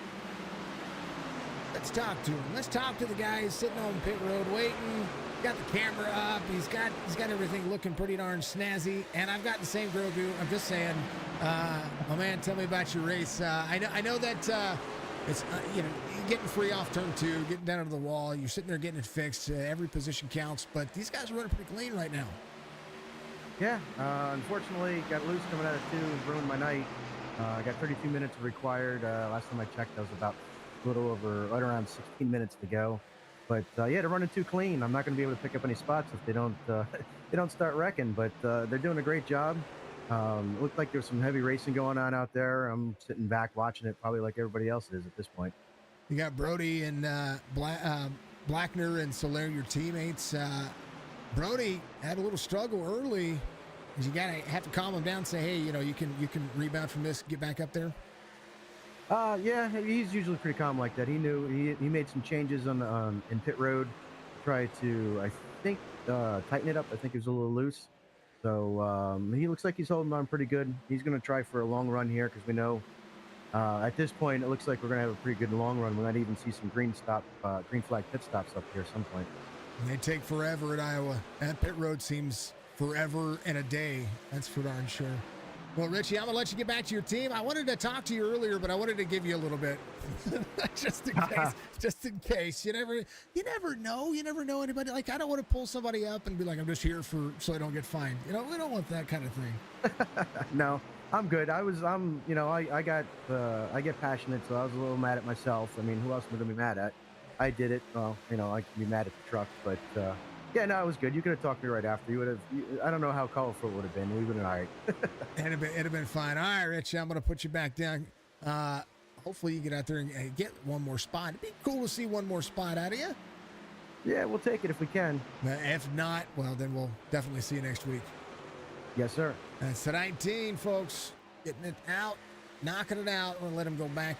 Let's talk to him. Let's talk to the guy who's sitting on pit road waiting. Got the camera up. He's got everything looking pretty darn snazzy. And I've got the same Grogu. I'm just saying, my man, tell me about your race. I know that it's you're getting free off turn 2, getting down to the wall. You're sitting there getting it fixed. Every position counts. But these guys are running pretty clean right now. Yeah, unfortunately, got loose coming out of 2, ruined my night. I got 32 minutes required. Last time I checked, that was about a little over, right around 16 minutes to go. But yeah, they're running too clean. I'm not going to be able to pick up any spots if they don't start wrecking. But they're doing a great job. Looked like there's some heavy racing going on out there. I'm sitting back watching it, probably like everybody else is at this point. You got Brody and Blackner and Soler, your teammates. Brody had a little struggle early. You have to calm him down and say, hey, you can rebound from this, get back up there. Yeah, he's usually pretty calm like that. He knew he made some changes in pit road, try to, I think, tighten it up. I think it was a little loose. So he looks like he's holding on pretty good. He's going to try for a long run here because we know at this point it looks like we're going to have a pretty good long run. We might even see some green flag pit stops up here at some point. They take forever at Iowa. That pit road seems forever and a day. That's for darn sure. Well, Richie, I'm gonna let you get back to your team. I wanted to talk to you earlier, but I wanted to give you a little bit, just in case. Just in case. You never know. You never know anybody. Like, I don't want to pull somebody up and be like, I'm just here so I don't get fined. You know, we don't want that kind of thing. No, I'm good. I get passionate, so I was a little mad at myself. I mean, who else am I gonna be mad at? I did it. Well, I can be mad at the truck, but yeah, no, it was good. You could have talked to me right after. You would have. I don't know how colorful it would have been. We would have been all right. It'd have been fine. All right, Richie, I'm gonna put you back down. Hopefully you get out there and get one more spot. It'd be cool to see one more spot out of you. Yeah, we'll take it if we can. If not, well, then we'll definitely see you next week. Yes, sir. That's the 19, folks. Getting it out, knocking it out. We'll let him go back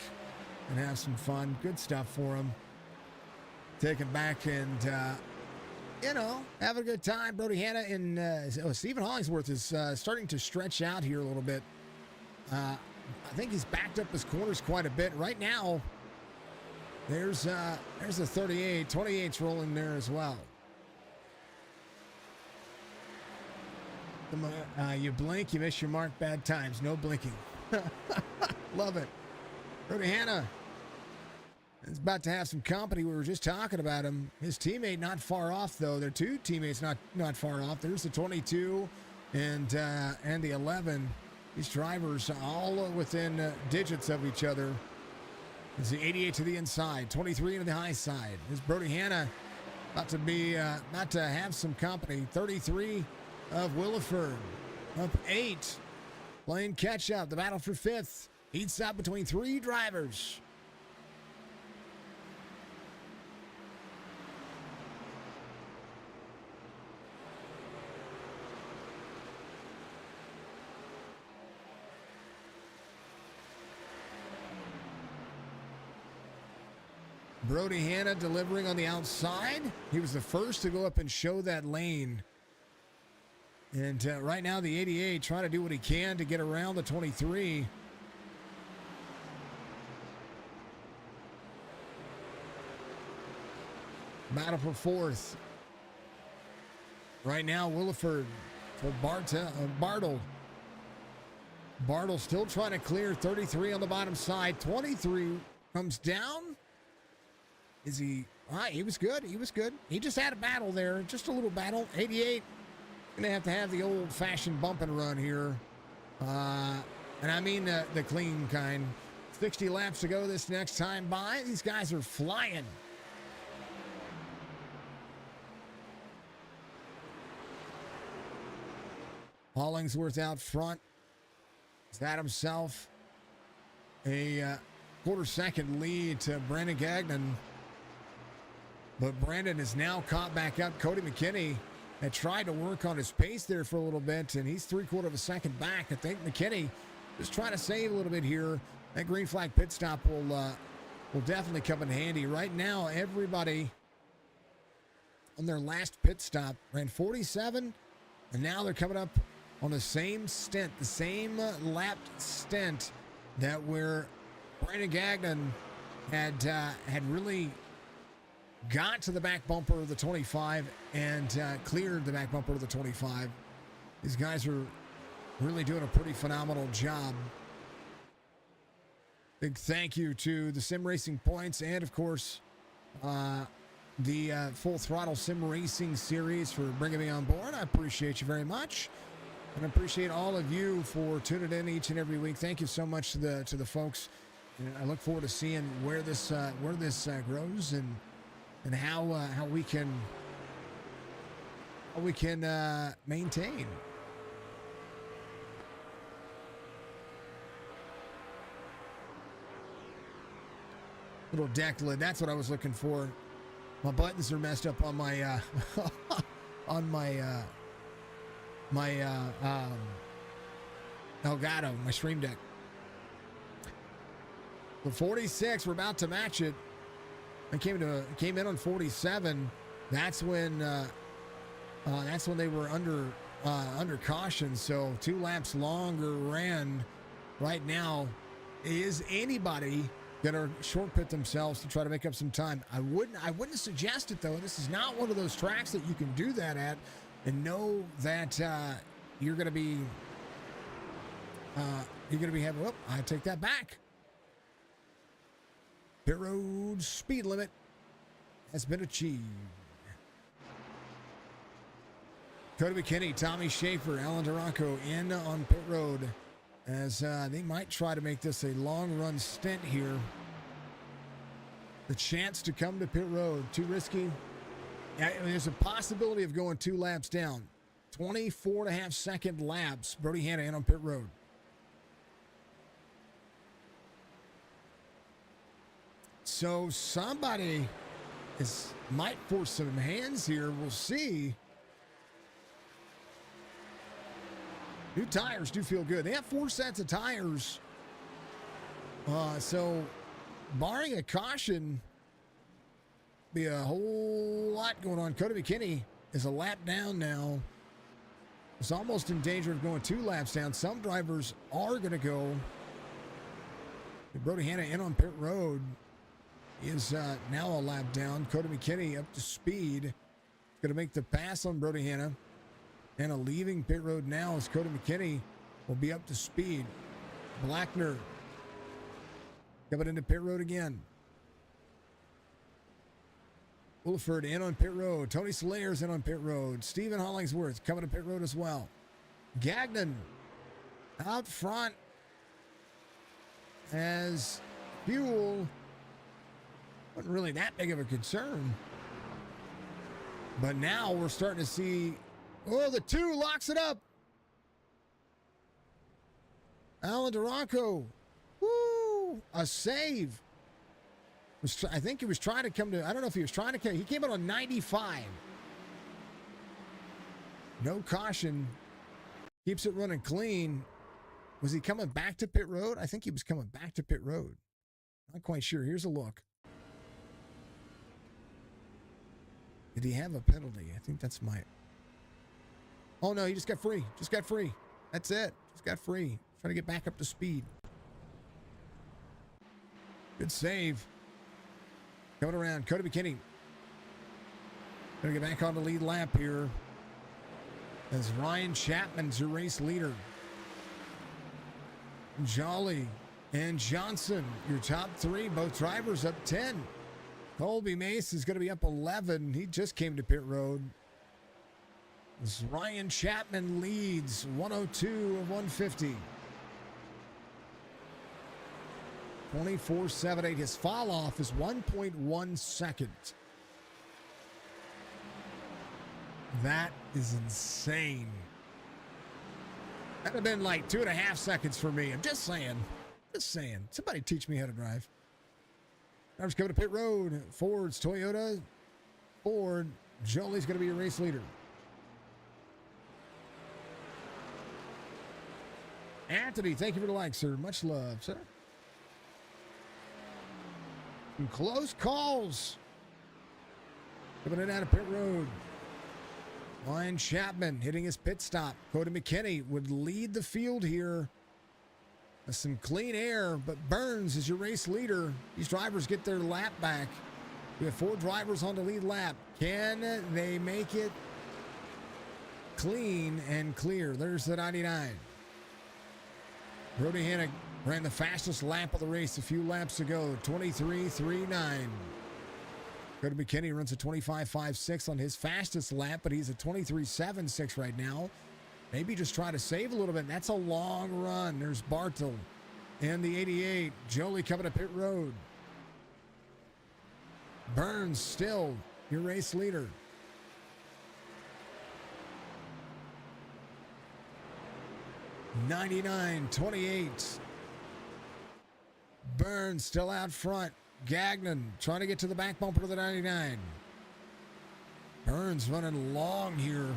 and have some fun. Good stuff for him. Take him back and, have a good time. Brody Hanna and Stephen Hollingsworth is starting to stretch out here a little bit. I think he's backed up his corners quite a bit. Right now, there's a 38. 28's rolling there as well. You blink, you miss your mark, bad times. No blinking. Love it. Brody Hanna is about to have some company. We were just talking about him. His teammate not far off, though. They're two teammates not far off. There's the 22 and the 11. These drivers all within digits of each other. It's the 88 to the inside, 23 to the high side. There's Brody Hanna about to have some company. 33 of Williford, up 8, playing catch up. The battle for 5th. Heats up between 3 drivers. Brody Hanna delivering on the outside. He was the first to go up and show that lane. And right now the 88 trying to do what he can to get around the 23. Battle for 4th. Right now Williford for Bartle. Bartle still trying to clear 33 on the bottom side. 23 comes down. Is he? He was good. He was good. He just had a battle there. Just a little battle. 88. Going to have the old-fashioned bump and run here. And I mean the clean kind. 60 laps to go this next time by. These guys are flying. Hollingsworth out front. He's got himself a quarter-second lead to Brandon Gagnon. But Brandon is now caught back up. Cody McKinney had tried to work on his pace there for a little bit, and he's 3/4 of a second back. I think McKinney is trying to save a little bit here. That green flag pit stop will definitely come in handy. Right now, everybody on their last pit stop ran 47, and now they're coming up on the same stint, the same lapped stint that where Brandon Gagnon had really got to the back bumper of the 25 and cleared the back bumper of the 25. These guys are really doing a pretty phenomenal job. Big thank you to the Sim Racing Points and, of course, the Full Throttle Sim Racing Series for bringing me on board. I appreciate you very much. And I appreciate all of you for tuning in each and every week. Thank you so much to the folks. And I look forward to seeing where this grows and how we can maintain. Little deck lid. That's what I was looking for. My buttons are messed up on my Elgato, my Stream Deck. The 46, we're about to match it. I came in on 47. That's when they were under caution. So 2 laps longer ran. Right now, is anybody gonna short pit themselves to try to make up some time? I wouldn't suggest it though. This is not one of those tracks that you can do that at. and know that you're going to be having. Whoop! I take that back. Pit road speed limit has been achieved. Cody McKinney, Tommy Schaefer, Alan Duranco in on pit road as they might try to make this a long run stint here. The chance to come to pit road, too risky. There's a possibility of going 2 laps down. 24.5 second laps. Brody Hanna in on pit road. So somebody might force some hands here. We'll see. New tires do feel good. They have 4 sets of tires. So barring a caution, be a whole lot going on. Cody McKinney is a lap down now. It's almost in danger of going 2 laps down. Some drivers are going to go. Brody Hanna in on pit road is now a lap down. Cody McKinney up to speed. Going to make the pass on Brody Hanna. Hanna leaving pit road now as Cody McKinney will be up to speed. Blackner coming into pit road again. Williford in on pit road. Tony Salayer's in on pit road. Stephen Hollingsworth coming to pit road as well. Gagnon out front as fuel wasn't really that big of a concern. But now we're starting to see, oh, the 2 locks it up. Alan Duranco, woo, a save. I think he was trying to come to, I don't know if he was trying to come, he came out on 95. No caution. Keeps it running clean. Was he coming back to pit road? I think he was coming back to pit road. Not quite sure. Here's a look. Did he have a penalty? I think that's my... Oh, no, he just got free. Just got free. That's it. Just got free. Trying to get back up to speed. Good save. Coming around. Cody McKinney. Going to get back on the lead lap here as Ryan Chapman's your race leader. Jolly and Johnson, your top 3. Both drivers up 10. Colby Mace is going to be up 11. He just came to pit road. As Ryan Chapman leads 102 of 150. 24.78. His fall off is 1.1 seconds. That is insane. That'd have been like 2.5 seconds for me. I'm just saying. Just saying. Somebody teach me how to drive. Drivers coming to pit road. Ford's Toyota. Ford. Jolie's going to be your race leader. Anthony, thank you for the like, sir. Much love, sir. Some close calls. Coming in out of pit road. Ryan Chapman hitting his pit stop. Cody McKinney would lead the field here. Some clean air, but Burns is your race leader. These drivers get their lap back. We have 4 drivers on the lead lap. Can they make it clean and clear? There's the 99. Brody Hanna ran the fastest lap of the race a few laps ago, 23.39. Cody McKinney runs a 25.56 on his fastest lap, but he's a 23.76 right now. Maybe just try to save a little bit. That's a long run. There's Bartle and the 88. Jolie coming to pit road. Burns still your race leader. $99.28. Burns still out front. Gagnon trying to get to the back bumper of the 99. Burns running long here.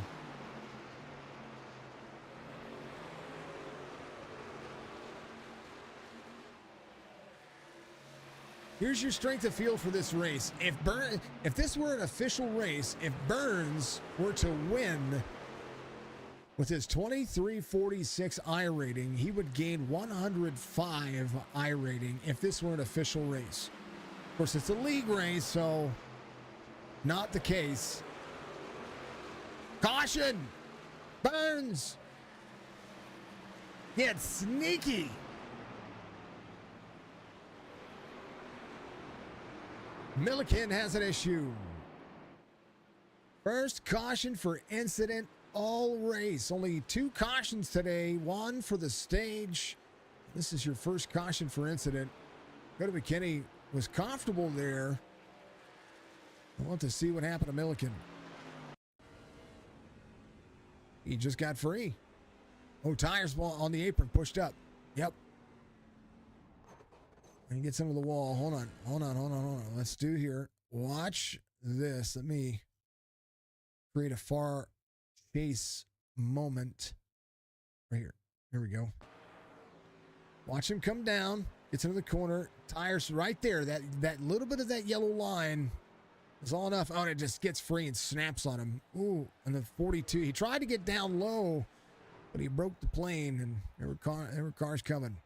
Here's your strength of field for this race. If this were an official race, if Burns were to win with his 23.46 I rating, he would gain 105 I rating if this were an official race. Of course, it's a league race, so not the case. Caution! Burns! Get sneaky! Milliken has an issue. First caution for incident all race. Only 2 cautions today. 1 for the stage. This is your first caution for incident. Cody McKinney was comfortable there. I want to see what happened to Milliken. He just got free. Oh, tires on the apron pushed up. Yep. And gets into the wall. Hold on. Let's do here. Watch this. Let me create a far chase moment right here. Here we go. Watch him come down. Gets into the corner. Tires right there. That little bit of that yellow line is all enough. Oh, and it just gets free and snaps on him. Ooh, and the 42. He tried to get down low, but he broke the plane, and there were cars coming.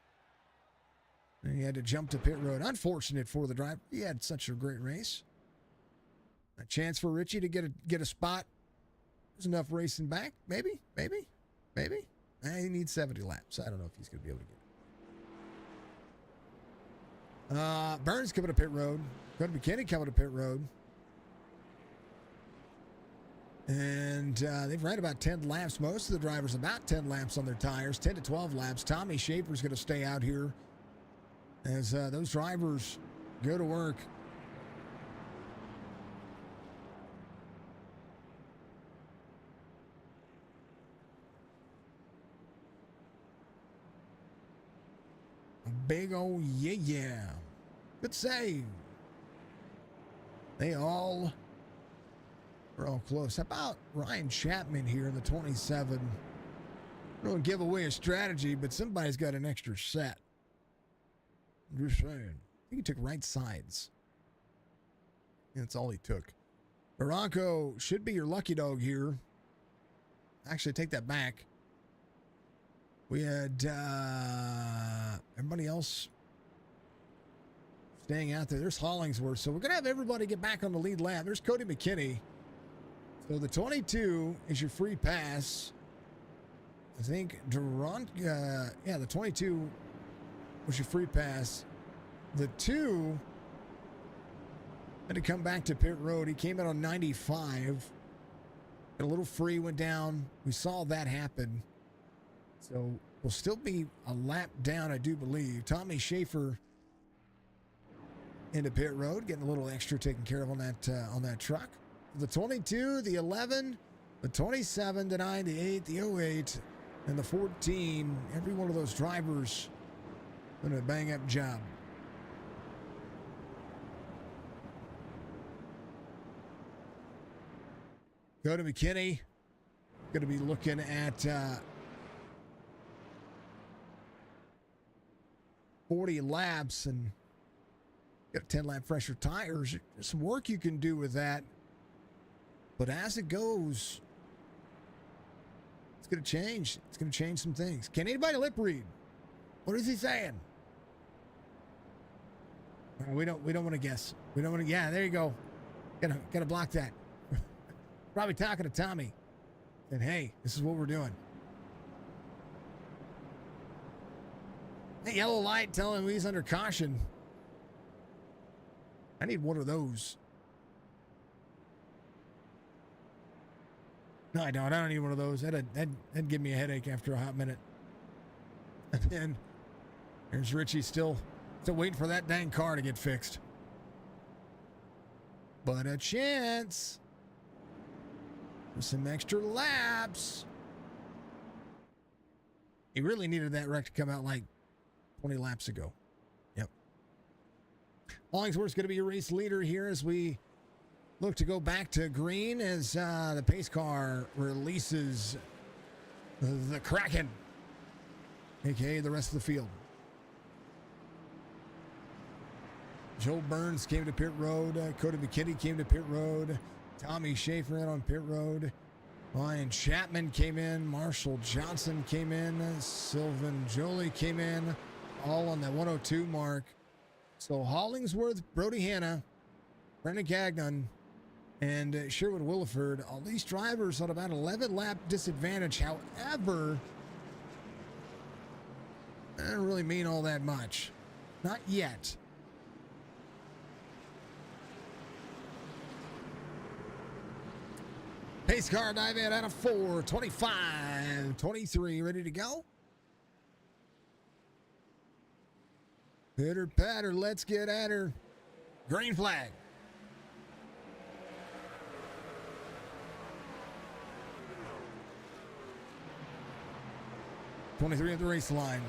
And he had to jump to pit road. Unfortunate for the driver. He had such a great race. A chance for Richie to get a spot. There's enough racing back. Maybe. He needs 70 laps. I don't know if he's going to be able to get it. Burns coming to pit road. Cody McKinney coming to pit road. And they've ran about 10 laps. Most of the drivers about 10 laps on their tires. 10 to 12 laps. Tommy Schaefer's going to stay out here as those drivers go to work. A big old yeah. Good save. They all are all close. How about Ryan Chapman here in the 27? I don't give away a strategy, but somebody's got an extra set. I'm just saying. I think he took right sides. That's all he took. Barranco should be your lucky dog here. Actually, take that back. We had everybody else staying out there. There's Hollingsworth. So we're going to have everybody get back on the lead lap. There's Cody McKinney. So the 22 is your free pass. I think the 22 was your free pass. The 2 had to come back to pit road. He came in on 95. Got a little free, went down. We saw that happen. So we'll still be a lap down, I do believe. Tommy Schaefer into pit road, getting a little extra taken care of on that truck. The 22, the 11, the 27, the 9, the 8, the 08, and the 14. Every one of those drivers doing a bang-up job. Cody McKinney going to be looking at 40 laps and got 10 lap fresher tires. There's some work you can do with that. But as it goes, it's going to change. It's going to change some things. Can anybody lip read? What is he saying? We don't want to guess. We don't want to. Yeah, there you go. Gotta block that. Probably talking to Tommy. And hey, this is what we're doing. That yellow light telling me he's under caution. I need one of those. No, I don't. I don't need one of those. That'd give me a headache after a hot minute. And then there's Richie still waiting for that dang car to get fixed. But a chance for some extra laps. He really needed that wreck to come out like 20 laps ago. Yep. Hollingsworth's going to be your race leader here as we look to go back to green as the pace car releases the Kraken, a.k.a. the rest of the field. Joe Burns came to pit road. Cody McKinney came to pit road. Tommy Schaefer in on pit road. Ryan Chapman came in. Marshall Johnson came in. Sylvan Jolie came in. All on that 102 mark. So Hollingsworth, Brody Hanna, Brendan Gagnon, and Sherwood Williford. All these drivers on about 11 lap disadvantage. However, that doesn't really mean all that much. Not yet. Pace car dive in out of 4, 25, 23, ready to go. Pitter patter, let's get at her. Green flag. '23 at the race line.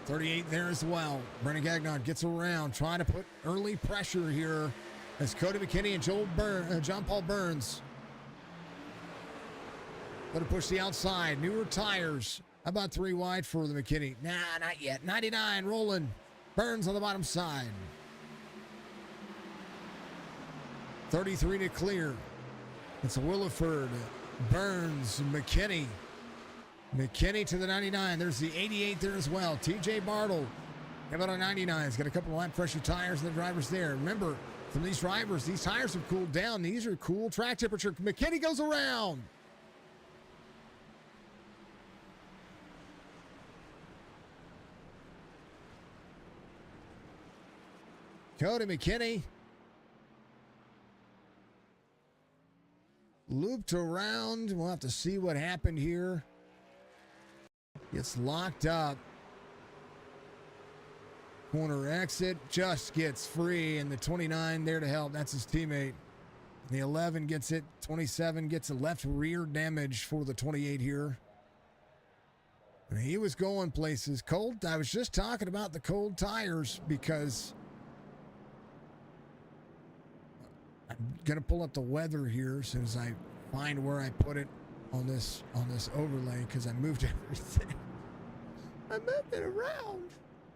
38 there as well. Brennan Gagnon gets around, trying to put early pressure here as Cody McKinney and John Paul Burns going to push the outside. Newer tires. How about 3 wide for the McKinney? Nah, not yet. 99 rolling. Burns on the bottom side. 33 to clear. It's Williford, Burns, McKinney. McKinney to the 99. There's the 88 there as well. TJ Bartle. How about a 99? He's got a couple of lap pressure tires and the drivers there. Remember, from these drivers, these tires have cooled down. These are cool track temperature. McKinney goes around. Cody McKinney looped around. We'll have to see what happened here. Gets locked up. Corner exit, just gets free, and the 29 there to help. That's his teammate. The 11 gets it. 27 gets a left rear damage for the 28 here. And he was going places. Cold. I was just talking about the cold tires because I'm gonna pull up the weather here as soon as I find where I put it on this overlay because I moved everything. I moved it around.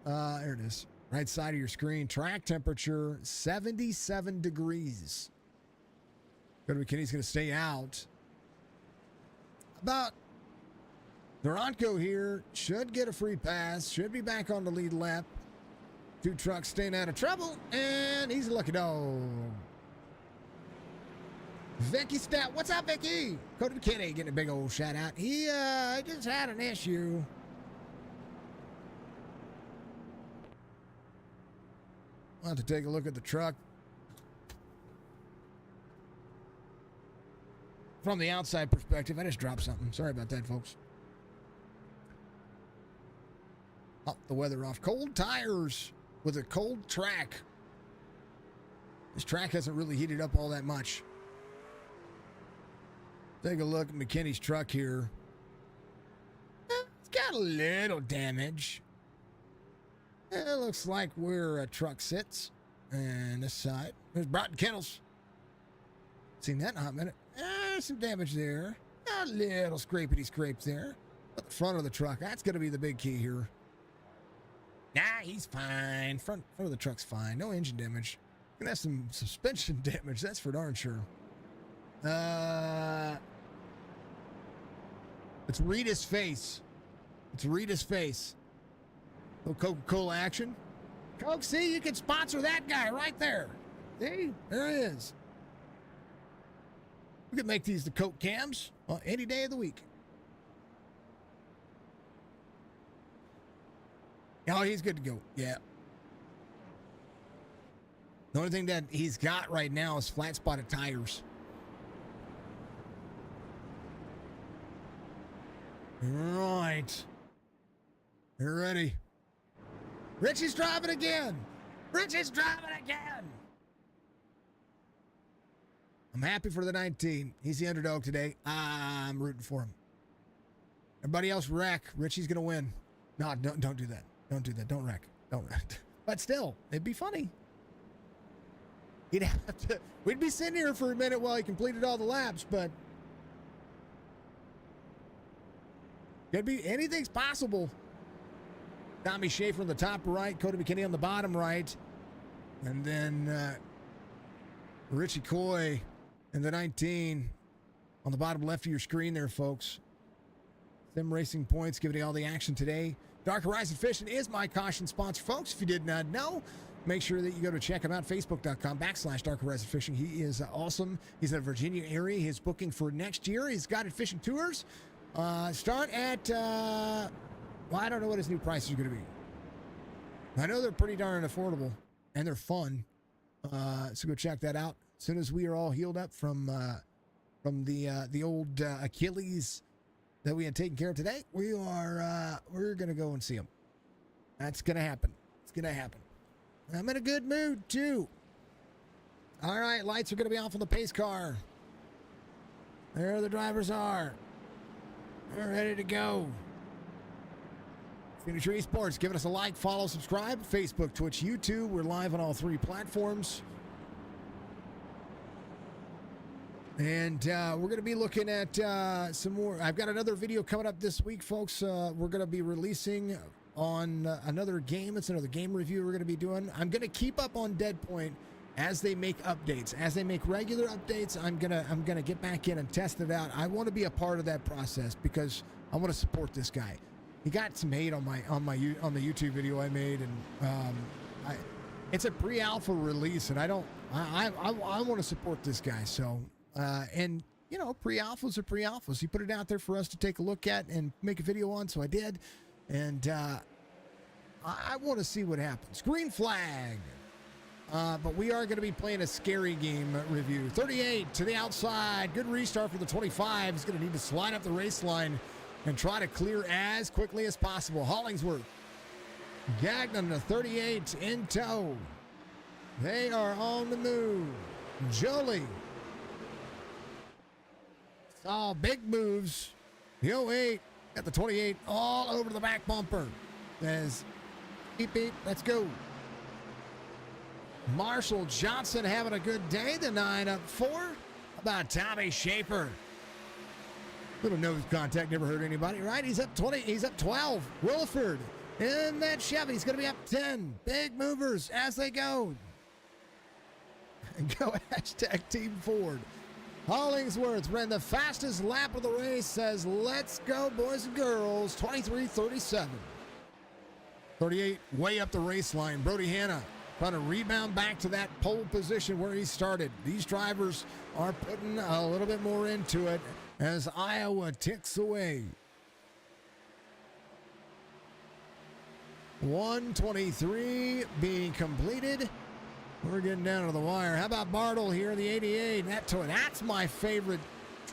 There it is. Right side of your screen. Track temperature 77 degrees. Cody McKinney's gonna stay out. About Duranko here should get a free pass. Should be back on the lead lap. 2 trucks staying out of trouble, and he's a lucky dog. Vicky Stout, what's up, Vicky? Cody McKinney getting a big old shout out. He just had an issue. We'll have to take a look at the truck from the outside perspective. I just dropped something. Sorry about that, folks. Oh, the weather off. Cold tires with a cold track. This track hasn't really heated up all that much. Take a look at McKinney's truck here. It's got a little damage. It looks like where a truck sits. And this side. There's Broughton Kennels. Seen that in a hot minute. Some damage there. A little scrapety scrape there. But the front of the truck, that's going to be the big key here. Nah, he's fine. Front of the truck's fine. No engine damage. Gonna have some suspension damage. That's for darn sure. It's Rita's face. It's Rita's face. Little Coca-Cola action. Coke, see, you can sponsor that guy right there. See, there he is. We can make these the Coke cams any day of the week. Oh, he's good to go. Yeah. The only thing that he's got right now is flat spotted tires. Right. You're ready. Richie's driving again. Richie's driving again. I'm happy for the 19. He's the underdog today. I'm rooting for him. Everybody else wreck. Richie's going to win. No, don't do that. Don't do that. Don't wreck. Don't wreck. But still, it'd be funny. He'd have to. We'd be sitting here for a minute while he completed all the laps, but could be anything's possible. Tommy Schaefer on the top right, Cody McKinney on the bottom right, and then Richie Coy in the 19 on the bottom left of your screen there, folks. Sim Racing Points giving you all the action today. Dark Horizon Fishing is my caution sponsor, folks. If you did not know, make sure that you go to check him out, facebook.com/Dark Horizon Fishing. He is awesome. He's in the Virginia area. He's booking for next year. He's guided fishing tours. Start at, well, I don't know what his new price is going to be. I know they're pretty darn affordable, and they're fun. So go check that out. As soon as we are all healed up from the old Achilles that we had taken care of today, we're going to go and see him. That's going to happen. It's going to happen. I'm in a good mood, too. All right, lights are going to be off on the pace car. There the drivers are. They're ready to go. Finisher eSports, giving us a like, follow, subscribe. Facebook, Twitch, YouTube. We're live on all 3 platforms. And we're going to be looking at some more. I've got another video coming up this week, folks. We're going to be releasing on another game. It's another game review we're going to be doing. I'm going to keep up on Dead Point as they make updates. As they make regular updates, I'm gonna get back in and test it out. I want to be a part of that process because I want to support this guy. He got some hate on the YouTube video I made, and it's a pre-alpha release, and I want to support this guy. So and you know, pre-alphas are pre-alphas. He put it out there for us to take a look at and make a video on, so I did. And I want to see what happens. Green flag. But we are going to be playing a scary game review. 38 to the outside. Good restart for the 25. He's going to need to slide up the race line and try to clear as quickly as possible. Hollingsworth. Gagnon to 38 in tow. They are on the move. Jolie. Saw big moves. The 08 got the 28 all over the back bumper. As beep beep, let's go. Marshall Johnson having a good day. The 9 up 4. How about Tommy Schaefer? Little nose contact, never hurt anybody, right? He's up 20. He's up 12. Wilford in that Chevy. He's going to be up 10. Big movers as they go. Go hashtag Team Ford. Hollingsworth ran the fastest lap of the race. Says, let's go, boys and girls. 23:37. 38 way up the race line. Brody Hanna trying to rebound back to that pole position where he started. These drivers are putting a little bit more into it as Iowa ticks away. 123 being completed. We're getting down to the wire. How about Bartle here, the 88? That's my favorite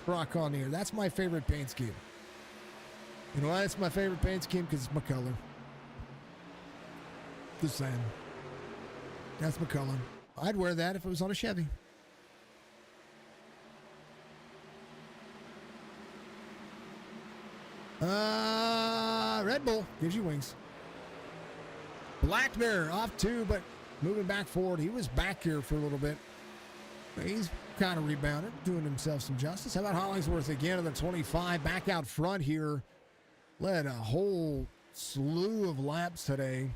truck on here. That's my favorite paint scheme. You know why it's my favorite paint scheme? Because it's my color. Just saying. That's my color. I'd wear that if it was on a Chevy. Red Bull gives you wings. Blackmare off 2, but moving back forward. He was back here for a little bit. He's kind of rebounded, doing himself some justice. How about Hollingsworth again in the 25, back out front here. Led a whole slew of laps today.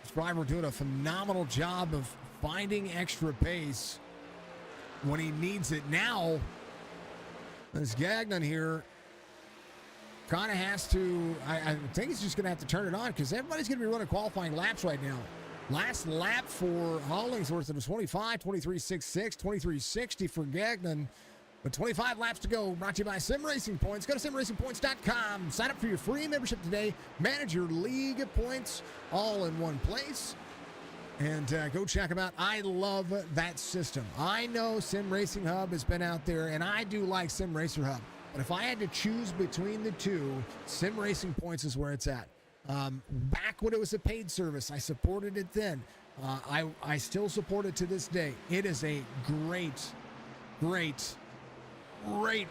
This driver doing a phenomenal job of finding extra pace when he needs it. Now, this Gagnon here kind of has to, I think he's just going to have to turn it on because everybody's going to be running qualifying laps right now. Last lap for Hollingsworth, it was 25, 23.66, 23.60 for Gagnon. But 25 laps to go, brought to you by Sim Racing Points. Go to simracingpoints.com. Sign up for your free membership today. Manage your league points all in one place. And go check them out. I love that system. I know Sim Racing Hub has been out there, and I do like Sim Racer Hub. But if I had to choose between the two, Sim Racing Points is where it's at. Back when it was a paid service, I supported it then. I still support it to this day. It is a great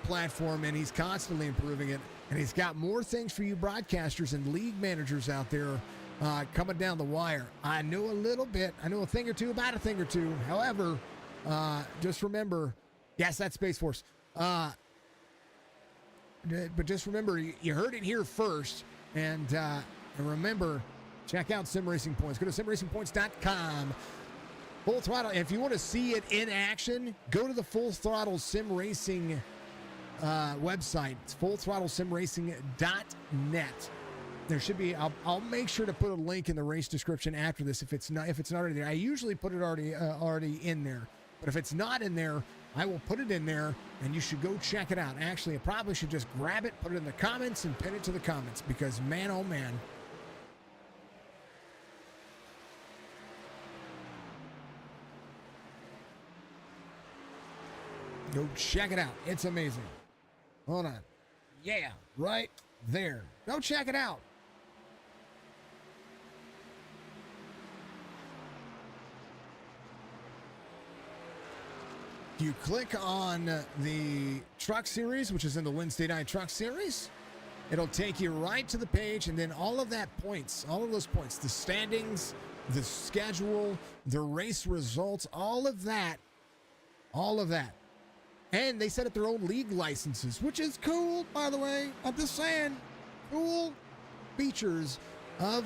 platform, and he's constantly improving it. And he's got more things for you broadcasters and league managers out there coming down the wire. I know a little bit. I know a thing or two about a thing or two. However, just remember, yes, that's Space Force. But just remember, you heard it here first. And remember, check out Sim Racing Points. Go to simracingpoints.com. Full Throttle. If you want to see it in action, go to the Full Throttle Sim Racing website. It's fullthrottlesimracing.net. There should be. I'll make sure to put a link in the race description after this if it's not already there. I usually put it already in there, but if it's not in there, I will put it in there, and you should go check it out. Actually, I probably should just grab it, put it in the comments, and pin it to the comments because man, oh man. Go check it out. It's amazing. Hold on. Yeah, right there. Go check it out. You click on the truck series, which is in the Wednesday night truck series. It'll take you right to the page, and then all of those points, the standings, the schedule, the race results, all of that. And they set up their own league licenses, which is cool, by the way. I'm just saying, cool features of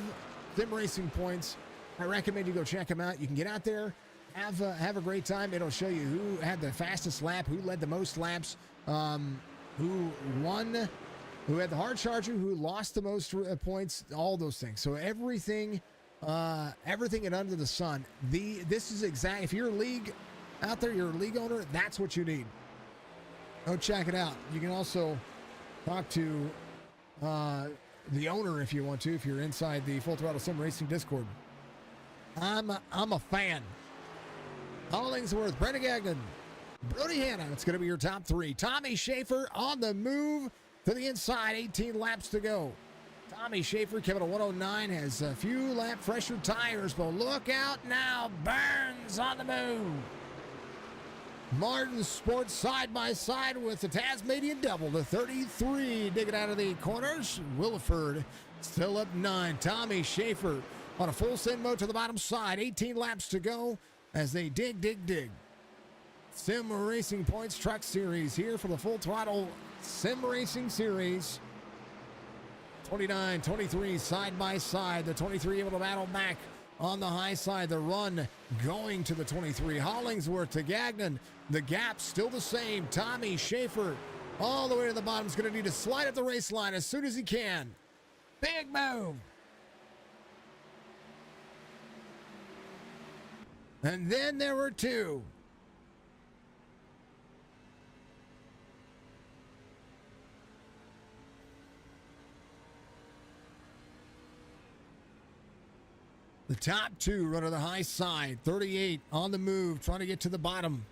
Sim Racing Points. I recommend you go check them out. You can get out there, have a great time. It'll show you who had the fastest lap, who led the most laps, who won, who had the hard charger, who lost the most points, all those things. So everything and under the sun. This is exact. If you're a league out there, you're a league owner, that's what you need. Go check it out. You can also talk to the owner if you want to, if you're inside the Full Throttle Sim Racing Discord. I'm a fan. Hollingsworth, Brendan Gagnon, Brody Hanna. It's going to be your top three. Tommy Schaefer on the move to the inside. 18 laps to go. Tommy Schaefer came at a 109, has a few lap fresher tires, but look out now. Burns on the move. Martin Sports side by side with the Tasmanian Devil, the 33, digging out of the corners. Williford still up 9. Tommy Schaefer on a full send mode to the bottom side. 18 laps to go as they dig. Sim Racing Points Truck Series here for the Full Throttle Sim Racing Series. 29, 23 side by side. The 23 able to battle back on the high side. The run going to the 23. Hollingsworth to Gagnon. The gap still the same. Tommy Schaefer all the way to the bottom is going to need to slide up the race line as soon as he can. Big move. And then there were two. The top two run to the high side. 38 on the move, trying to get to the bottom.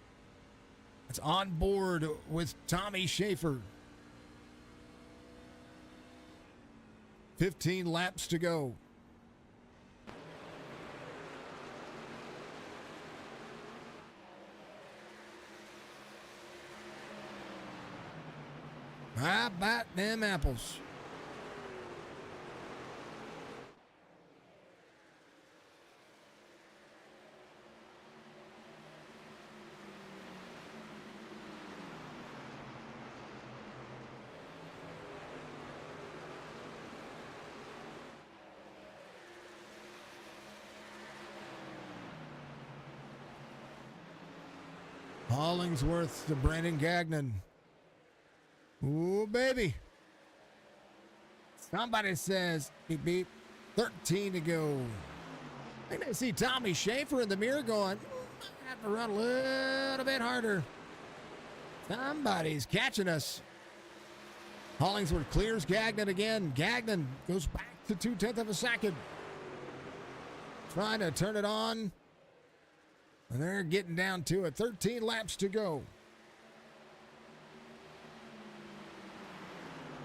It's on board with Tommy Schaefer. 15 laps to go. How about them apples? Hollingsworth to Brandon Gagnon. Ooh, baby. Somebody says, beep, beep, 13 to go. I think I see Tommy Schaefer in the mirror going, I have to run a little bit harder. Somebody's catching us. Hollingsworth clears Gagnon again. Gagnon goes back to 2/10 of a second. Trying to turn it on. And they're getting down to it. 13 laps to go.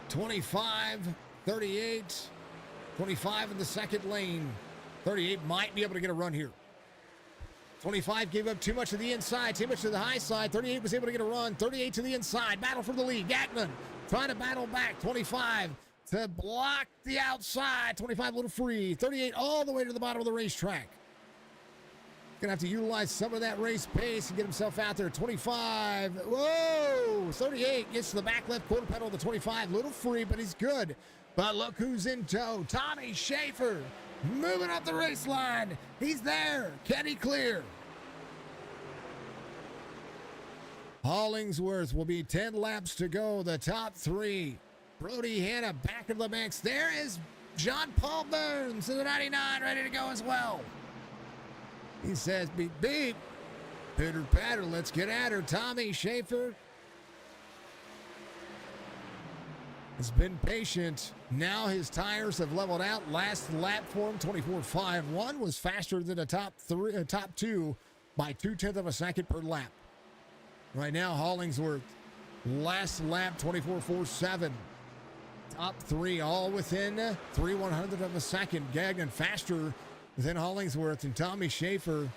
25, 38, 25 in the second lane. 38 might be able to get a run here. 25 gave up too much to the inside, too much to the high side. 38 was able to get a run. 38 to the inside. Battle for the lead. Gagnon trying to battle back. 25 to block the outside. 25 a little free. 38 all the way to the bottom of the racetrack. Gonna have to utilize some of that race pace and get himself out there. 25. Whoa! 38 gets to the back left quarter pedal of the 25. Little free, but he's good. But look who's in tow. Tommy Schaefer moving up the race line. He's there. Can he clear? Hollingsworth will be 10 laps to go. The top three. Brody Hanna back of the mix. There is John Paul Burns in the 99, ready to go as well. He says, beep, beep. Pitter patter, let's get at her. Tommy Schaefer has been patient. Now his tires have leveled out. Last lap for him, 24.51, was faster than the top two by 0.2 of a second per lap. Right now, Hollingsworth, last lap, 24.47. Top three, all within 0.03 of a second. Gagnon faster than Hollingsworth, and Tommy Schaefer,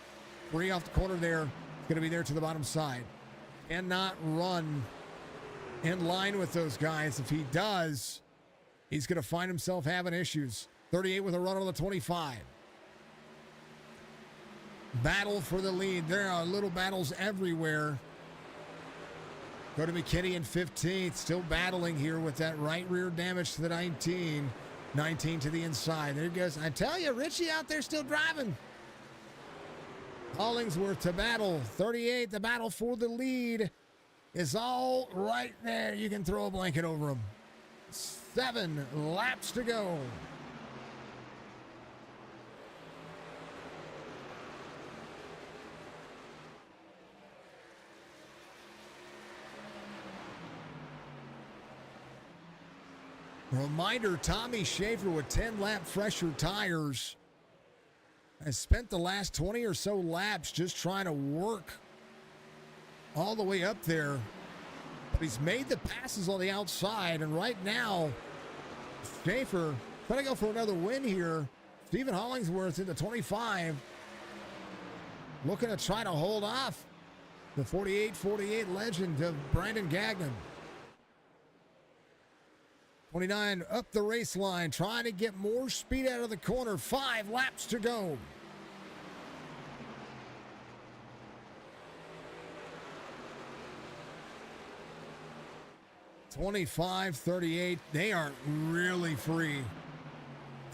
free off the corner there, going to be there to the bottom side. Cannot run in line with those guys. If he does, he's going to find himself having issues. 38 with a run on the 25. Battle for the lead. There are little battles everywhere. Go to McKinney in 15th, still battling here with that right rear damage to the 19. 19 to the inside. There he goes. I tell you, Richie out there still driving. Hollingsworth to battle. 38, the battle for the lead is all right there. You can throw a blanket over him. 7 laps to go. Reminder, Tommy Schaefer with 10-lap fresher tires has spent the last 20 or so laps just trying to work all the way up there. But he's made the passes on the outside, and right now, Schaefer trying to go for another win here. Stephen Hollingsworth in the 25, looking to try to hold off the 48-48 legend of Brandon Gagnon. 29 up the race line, trying to get more speed out of the corner. 5 laps to go. (25-38). They are really free.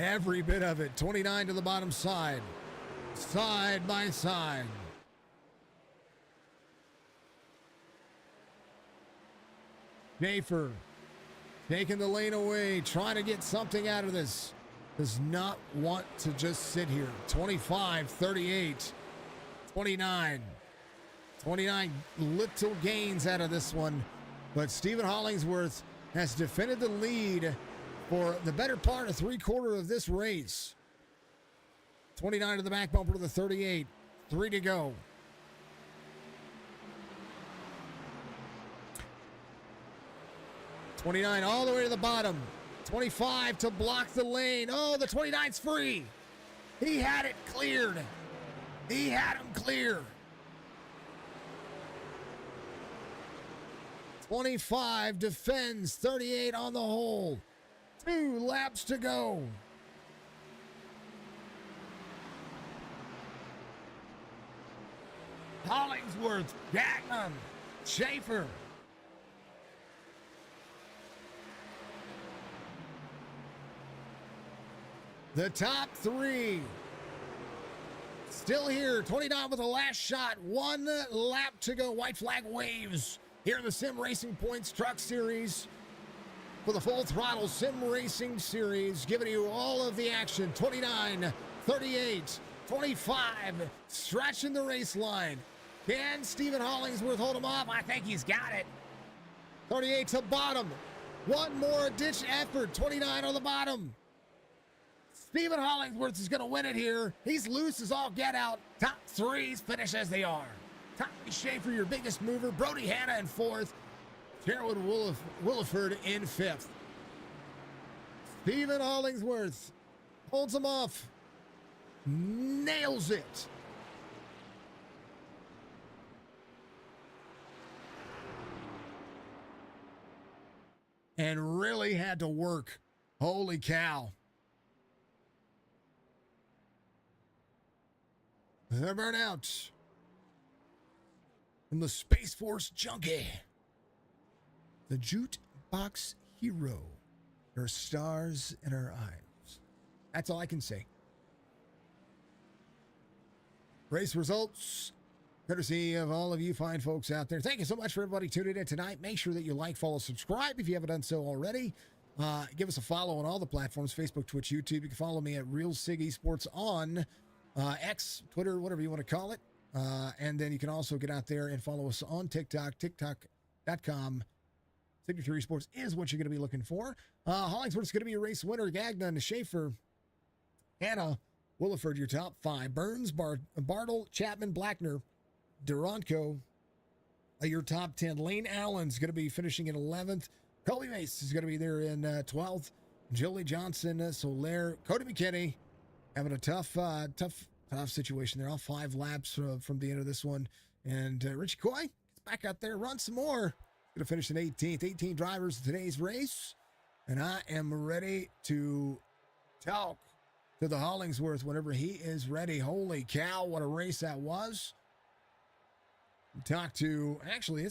Every bit of it. 29 to the bottom side. Side by side. Schaefer taking the lane away, trying to get something out of this. Does not want to just sit here. 25-38. 29. 29 little gains out of this one. But Stephen Hollingsworth has defended the lead for the better part of 3/4 of this race. 29 to the back bumper to the 38. 3 to go. (29) all the way to the bottom. 25 to block the lane. Oh, the 29's free. He had it cleared. He had him clear. 25 defends. 38 on the hole. 2 laps to go. Hollingsworth, Gagnon, Schaefer. The top 3 still here. 29 with the last shot. 1 lap to go. White flag waves here in the Sim Racing Points Truck Series for the Full Throttle Sim Racing Series, giving you all of the action. 29, 38, 25, stretching the race line. Can Stephen Hollingsworth hold him off? I think he's got it. 38 to bottom. One more ditch effort. 29 on the bottom. Stephen Hollingsworth is going to win it here. He's loose as all get out. Top 3s finish as they are. Tommy Schaefer, your biggest mover. Brody Hanna in 4th. Sherwood Williford in 5th. Stephen Hollingsworth holds him off. Nails it. And really had to work. Holy cow. The burnout from the Space Force Junkie. The Jukebox Hero. There are stars in our eyes. That's all I can say. Race results, courtesy of all of you fine folks out there. Thank you so much for everybody tuning in tonight. Make sure that you like, follow, subscribe if you haven't done so already. Give us a follow on all the platforms, Facebook, Twitch, YouTube. You can follow me at Real Sig Esports on X, Twitter, whatever you want to call it. And then you can also get out there and follow us on TikTok, tiktok.com. Signature Esports is what you're going to be looking for. Hollingsworth's going to be a race winner. Gagnon, Schaefer, Hannah, Williford, your top 5. Burns, Bartle, Chapman, Blackner, Duranko, your top 10. Lane Allen's going to be finishing in 11th. Colby Mace is going to be there in 12th. Jolie Johnson, Soler, Cody McKinney having a tough situation there. All 5 laps from the end of this one. And Richie Coy gets back out there, run some more. Going to finish in 18th. 18 drivers in today's race. And I am ready to talk to the Hollingsworth whenever he is ready. Holy cow, what a race that was. Let's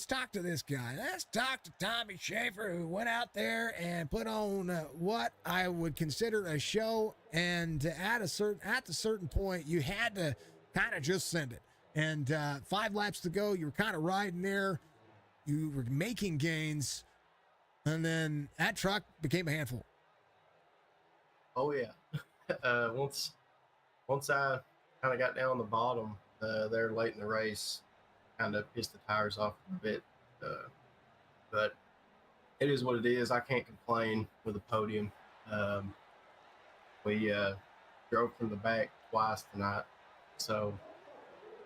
talk to this guy. Let's talk to Tommy Schaefer, who went out there and put on what I would consider a show. And at a certain point, you had to kind of just send it. And 5 laps to go, you were kind of riding there. You were making gains. And then that truck became a handful. Oh, yeah. Once I kind of got down the bottom there late in the race, kind of pissed the tires off a bit, but it is what it is. I can't complain with a podium. We drove from the back twice tonight, so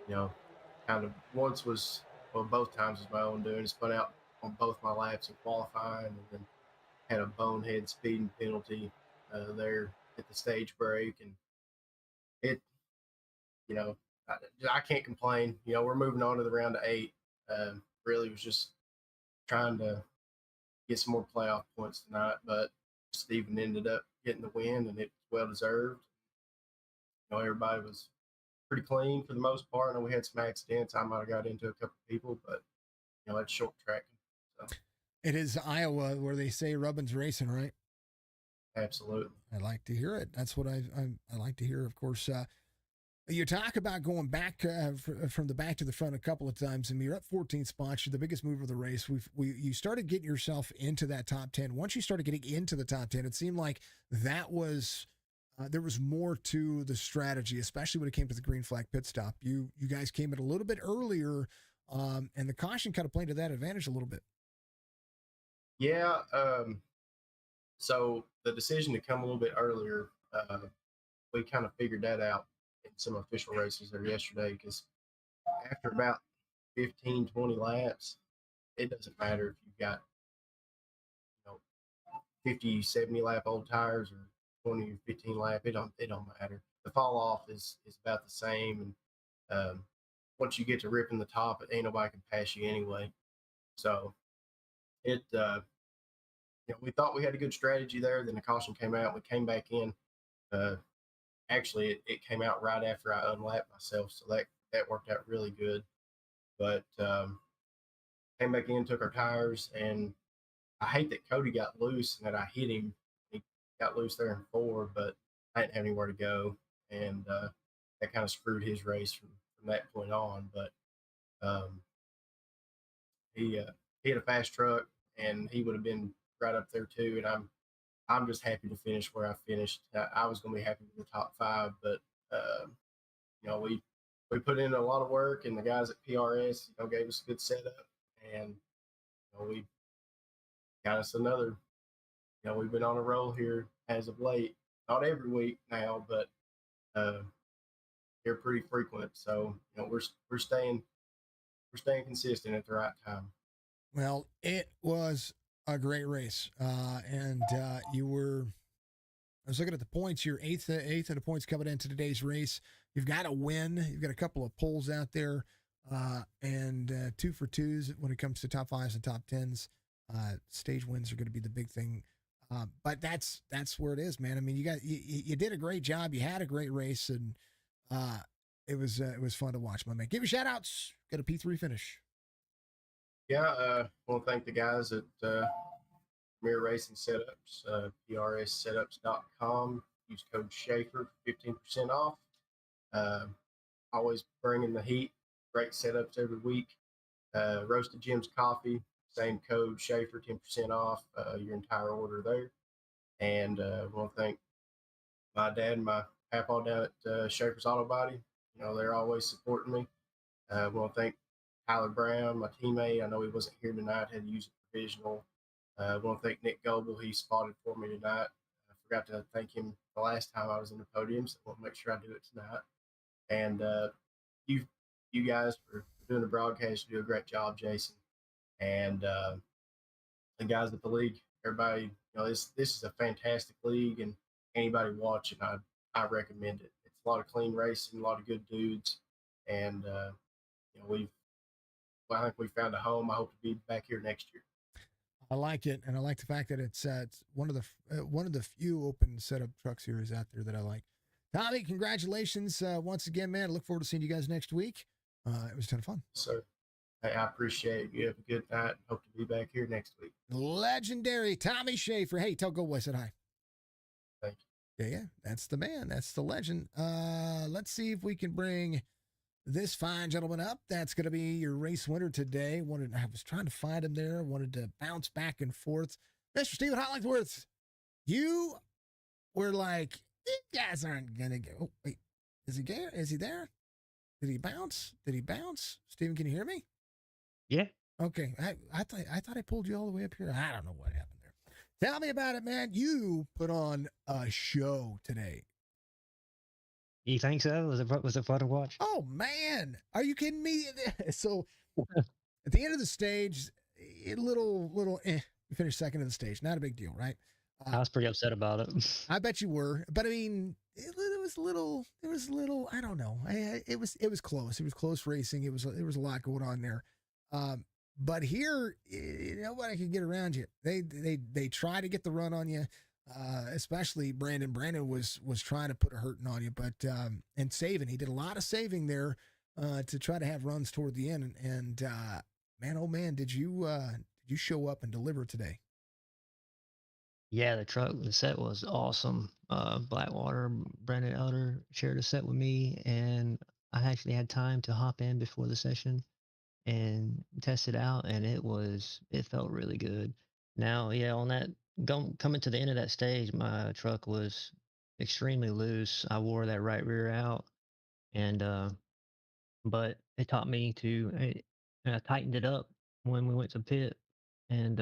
kind of both times was my own doing. Spun out on both my laps in qualifying, and then had a bonehead speeding penalty there at the stage break, and it I can't complain. We're moving on to the round of 8. Really was just trying to get some more playoff points tonight, but Steven ended up getting the win, and it's well deserved. Everybody was pretty clean for the most part. I know we had some accidents. I might have got into a couple of people, but it's short tracking. So. It is Iowa where they say rubbin's racing, right? Absolutely. I like to hear it. That's what I like to hear. Of course, you talk about going back from the back to the front a couple of times, and you're up 14 spots. You're the biggest mover of the race. You started getting yourself into that top 10. Once you started getting into the top 10, it seemed like that was there was more to the strategy, especially when it came to the green flag pit stop. You guys came in a little bit earlier, and the caution kind of played to that advantage a little bit. Yeah. So the decision to come a little bit earlier, we kind of figured that out in some official races there yesterday, because after about 15, 20 laps, it doesn't matter if you've got 50, 70 lap old tires or 20 or 15 lap. It don't matter. The fall off is about the same, and once you get to ripping the top, ain't nobody can pass you anyway. So it we thought we had a good strategy there. Then the caution came out. We came back in. Actually, it came out right after I unlapped myself, so that worked out really good. But came back in, took our tires, and I hate that Cody got loose and that I hit him. He got loose there in 4, but I didn't have anywhere to go, and that kind of screwed his race from that point on. But he had a fast truck, and he would have been right up there too. And I'm just happy to finish where I finished. I was going to be happy with the top 5, but we put in a lot of work, and the guys at PRS gave us a good setup, and we got us another. We've been on a roll here as of late. Not every week now, but they're pretty frequent. So we're staying consistent at the right time. Well, it was a great race, and you were. I was looking at the points. You're eighth of the points coming into today's race. You've got a win. You've got a couple of poles out there, and 2 for 2s when it comes to top 5s and top 10s. Stage wins are going to be the big thing, but that's where it is, man. I mean, you did a great job. You had a great race, and it was fun to watch, my man. Give me shout outs. Got a P3 finish. Yeah, I want to thank the guys at Premier Racing Setups, PRSsetups.com. Use code Schaefer for 15% off. Always bringing the heat. Great setups every week. Roasted Jim's Coffee, same code Schaefer, 10% off your entire order there. And I want to thank my dad and my papa down at Shaker's Auto Body. You know, they're always supporting me. I want to thank Tyler Brown, my teammate. I know he wasn't here tonight, had to use a provisional. I want to thank Nick Goebel. He spotted for me tonight. I forgot to thank him the last time I was in the podium, so I want to make sure I do it tonight. And you, you guys for doing the broadcast. You do a great job, Jason. And the guys at the league, everybody. You know, this is a fantastic league, and anybody watching, I recommend it. It's a lot of clean racing, a lot of good dudes, and you know, I think we found a home. I hope to be back here next year. I like it, and I like the fact that it's one of the few open setup truck series out there that I like. Tommy, congratulations once again, man. I look forward to seeing you guys next week. It was a ton of fun. So hey, I appreciate it. You have a good night. Hope to be back here next week. Legendary Tommy Schaefer. Hey, tell Go I said hi. Thank you. Yeah, that's the man. That's the legend. Let's see if we can bring this fine gentleman up. That's going to be your race winner today. I was trying to find him there. Wanted to bounce back and forth. Mr. Stephen Hollingsworth, you were like, these guys aren't going to go. Oh, wait, is he there? Is he there? Did he bounce? Did he bounce? Stephen, can you hear me? Yeah. Okay. I thought I pulled you all the way up here. I don't know what happened there. Tell me about it, man. You put on a show today. You think so? Was it fun to watch? Oh man, are you kidding me? So at the end of the stage, little we finished second in the stage. Not a big deal, right? I was pretty upset about it. I bet you were, but I mean, it was a little. I don't know. It was close. It was close racing. There was a lot going on there. But here, nobody can get around you. They try to get the run on you. Especially Brandon. Brandon was trying to put a hurting on you, but and saving. He did a lot of saving there to try to have runs toward the end. And man, oh man, did you show up and deliver today? Yeah, the set was awesome. Blackwater, Brandon Elder shared a set with me, and I actually had time to hop in before the session and test it out, and it felt really good. Now, yeah, on that coming to the end of that stage, my truck was extremely loose. I wore that right rear out, and but it taught me I tightened it up when we went to pit, and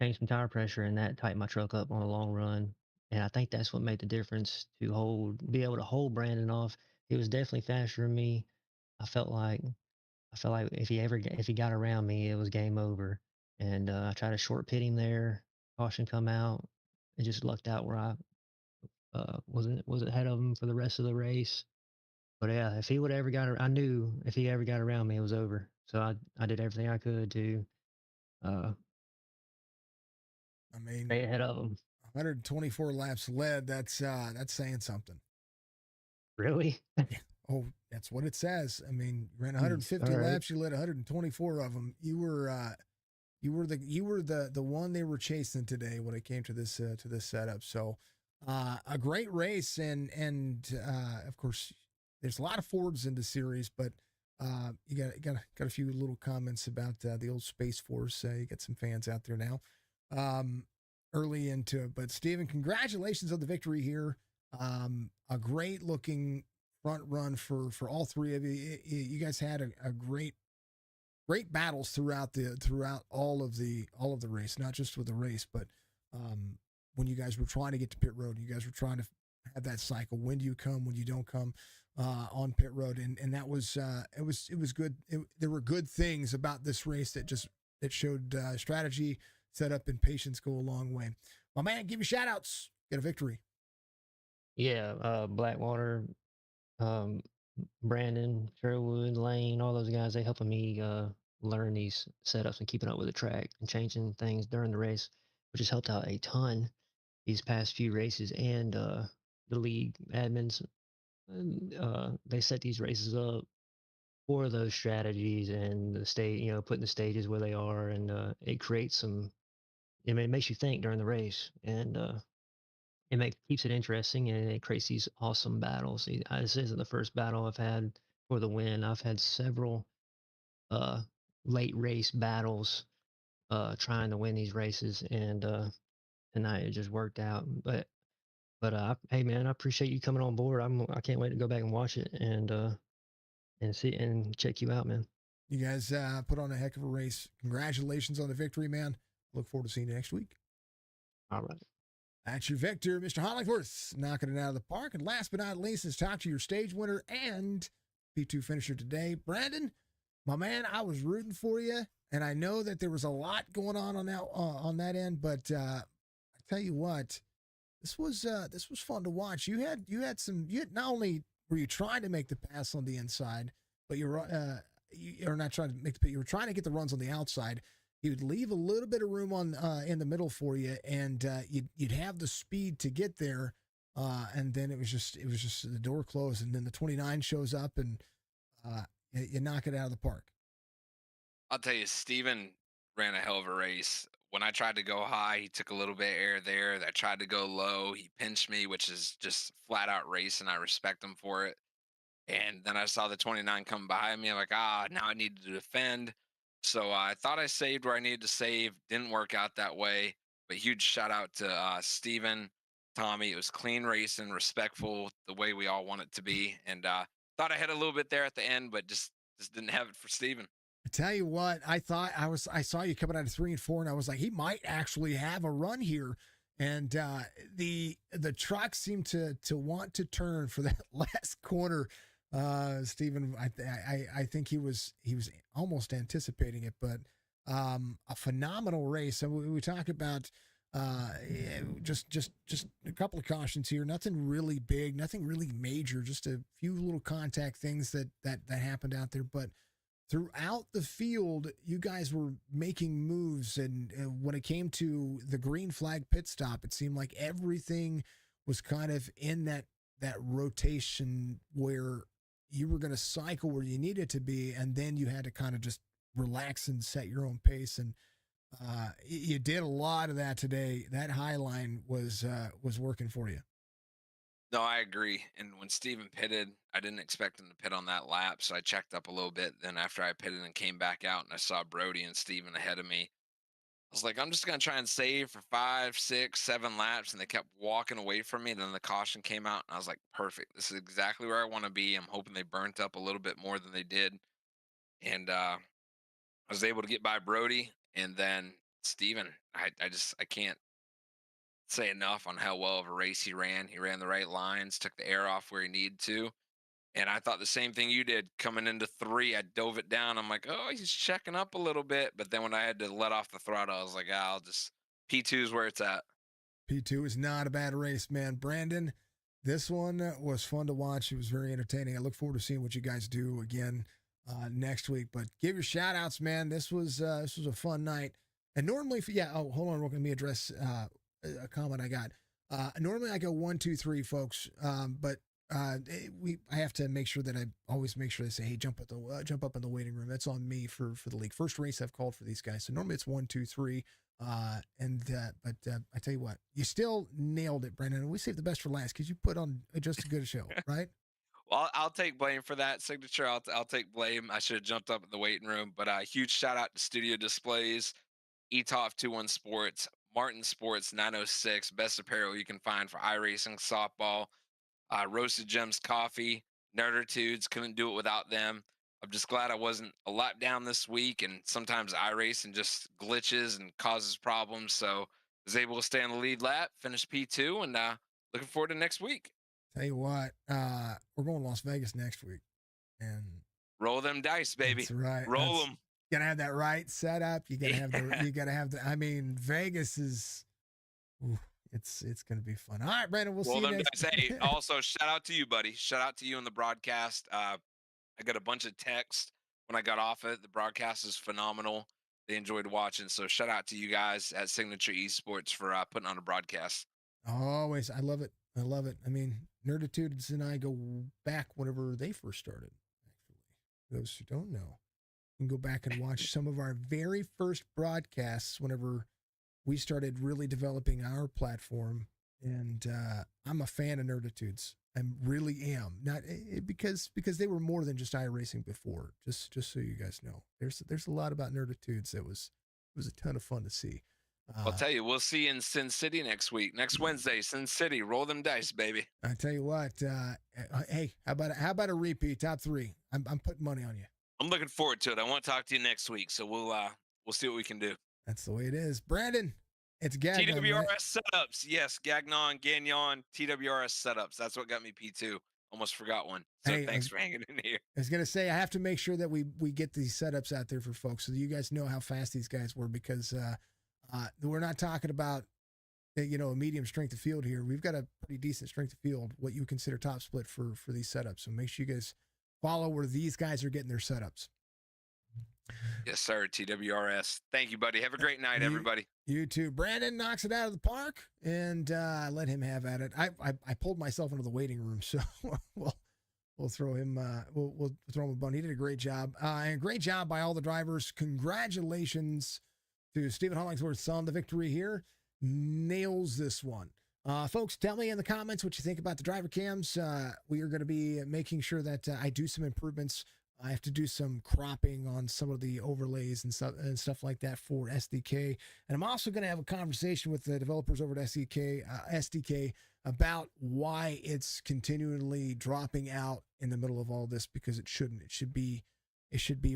changed some tire pressure, and that tightened my truck up on a long run. And I think that's what made the difference be able to hold Brandon off. He was definitely faster than me. I felt like if he got around me, it was game over. And I tried to short pit him there. Caution come out. It just lucked out where I was ahead of him for the rest of the race. But yeah, if he would ever I knew if he ever got around me, it was over. So I did everything I could to uh, stay ahead of him. 124 laps led. That's saying something. Really? Oh, that's what it says. I mean, you ran 150 laps. You led 124 of them. You were the one they were chasing today when it came to this setup. So, a great race, and of course, there's a lot of Fords in the series, but you got a few little comments about the old Space Force. You got some fans out there now, early into it. But Steven, congratulations on the victory here. A great looking front run for all three of you. You guys had a great battles throughout all of the race, not just with the race, but when you guys were trying to get to pit road, you guys were trying to have that cycle. When do you come? When you don't come on pit road, and that was it was good. There were good things about this race that showed strategy, setup, and patience go a long way. My man, give you shout outs. Get a victory. Yeah, Blackwater, Brandon, Sherwood, Lane, all those guys, they helping me learn these setups and keeping up with the track and changing things during the race, which has helped out a ton these past few races. And the league admins, they set these races up for those strategies and the state, putting the stages where they are, and it creates it makes you think during the race, and keeps it interesting, and it creates these awesome battles. This isn't the first battle I've had for the win. I've had several late race battles trying to win these races, and tonight. It just worked out. But hey man, I appreciate you coming on board. I can't wait to go back and watch it and see and check you out, man. You guys put on a heck of a race. Congratulations on the victory, man. Look forward to seeing you next week. All right. That's your victor, Mr. Hollingworth, knocking it out of the park. And last but not least, let's talk to your stage winner and P2 finisher today, Brandon. My man, I was rooting for you, and I know that there was a lot going on that end. But I tell you what, this was fun to watch. You had not only were you trying to make the pass on the inside, but you were not trying to make the, you were trying to get the runs on the outside. He would leave a little bit of room on in the middle for you, and you'd have the speed to get there. And then it was just the door closed, and then the 29 shows up, and you knock it out of the park. I'll tell you, Steven ran a hell of a race. When I tried to go high, he took a little bit of air there. I tried to go low. He pinched me, which is just flat out race, and I respect him for it. And then I saw the 29 come behind me. I'm like, now I need to defend. So I thought I saved where I needed to save. Didn't work out that way. But huge shout out to Steven, Tommy. It was clean racing, respectful, the way we all want it to be. And thought I had a little bit there at the end, but just didn't have it for Steven. I tell you what, I saw you coming out of 3 and 4, and I was like, he might actually have a run here. And the truck seemed to want to turn for that last corner. Steven, I think he was almost anticipating it, but a phenomenal race. And we talk about just a couple of cautions here. Nothing really big, nothing really major. Just a few little contact things that happened out there. But throughout the field, you guys were making moves, and when it came to the green flag pit stop, it seemed like everything was kind of in that rotation where you were going to cycle where you needed to be, and then you had to kind of just relax and set your own pace. And you did a lot of that today. That high line was working for you. No, I agree. And when Steven pitted, I didn't expect him to pit on that lap, so I checked up a little bit. Then after I pitted and came back out, and I saw Brody and Steven ahead of me, I was like, I'm just gonna try and save for 5, 6, 7 laps, and they kept walking away from me. And then the caution came out, and I was like, perfect. This is exactly where I want to be. I'm hoping they burnt up a little bit more than they did, and I was able to get by Brody, and then Steven. I can't say enough on how well of a race he ran. He ran the right lines, took the air off where he needed to. And I thought the same thing you did coming into 3. I dove it down. I'm like, oh, he's checking up a little bit. But then when I had to let off the throttle, I was like, I'll just P2 is where it's at. P2 is not a bad race, man. Brandon, this one was fun to watch. It was very entertaining. I look forward to seeing what you guys do again next week. But give your shout outs, man. This was a fun night. And normally, hold on, let me address a comment I got. Normally I go 1, 2, 3, folks. But I have to make sure that I always make sure they say, hey, jump up in the waiting room. That's on me for the league. First race I've called for these guys. So normally it's 1, 2, 3. But I tell you what, you still nailed it, Brandon. And we saved the best for last because you put on just as good a show, right? Well, I'll take blame for that signature. I'll take blame. I should have jumped up in the waiting room. But huge shout out to Studio Displays, ETOF 21 Sports, Martin Sports 906, best apparel you can find for iRacing, softball, Roasted Gems Coffee, Nerditudes. Couldn't do it without them. I'm just glad I wasn't a lap down this week, and sometimes iRacing just glitches and causes problems. So I was able to stay on the lead lap, finish P2, and looking forward to next week. Tell you what, we're going to Las Vegas next week, and roll them dice, baby. That's right. Roll them. You gotta have that right setup. You gotta have the. I mean, Vegas is. Ooh, it's gonna be fun. All right, Brandon. We'll see you next. Hey, also shout out to you, buddy. Shout out to you in the broadcast. I got a bunch of texts when I got off it. The broadcast is phenomenal. They enjoyed watching. So shout out to you guys at Signature Esports for putting on a broadcast. Always, I love it. I love it. I mean, Nerditudes and I go back whenever they first started. Actually, those who don't know, you can go back and watch some of our very first broadcasts whenever we started really developing our platform. And I'm a fan of Nerditudes. I really am. Not because they were more than just iRacing before. Just so you guys know, there's a lot about Nerditudes that was a ton of fun to see. I'll tell you, we'll see you in Sin City next week. Next Wednesday, Sin City. Roll them dice, baby. I tell you what, hey, how about a repeat top 3? I'm putting money on you. I'm looking forward to it. I want to talk to you next week, so we'll see what we can do. That's the way it is. Brandon, it's Gagnon, TWRS right? setups. Yes, Gagnon, TWRS setups. That's what got me P2. Almost forgot one. So Hey, thanks for hanging in here. I was gonna say I have to make sure that we get these setups out there for folks so you guys know how fast these guys were, because we're not talking about a medium strength of field here. We've got a pretty decent strength of field, what you consider top split for these setups. So make sure you guys follow where these guys are getting their setups. Yes, sir. TWRS. Thank you, buddy. Have a great night, everybody. You too. Brandon knocks it out of the park, and let him have at it. I pulled myself into the waiting room, so we'll throw him. We'll throw him a bone. He did a great job, and great job by all the drivers. Congratulations to Stephen Hollingsworth's son. The victory here nails this one. Folks, tell me in the comments what you think about the driver cams. We are going to be making sure that I do some improvements. I have to do some cropping on some of the overlays and stuff like that for SDK. And I'm also going to have a conversation with the developers over at SDK about why it's continually dropping out in the middle of all this, because it shouldn't. It should be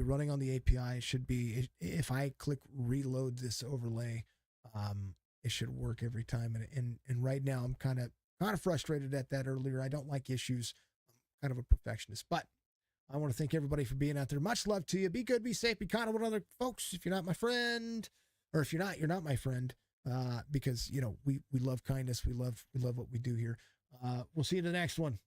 running on the API. It should be, if I click reload this overlay, it should work every time. And right now I'm kind of frustrated at that earlier. I don't like issues. I'm kind of a perfectionist, but I want to thank everybody for being out there. Much love to you. Be good, be safe, be kind of one another, folks. If you're not my friend, or if you're not my friend, because we love kindness. We love what we do here. We'll see you in the next one.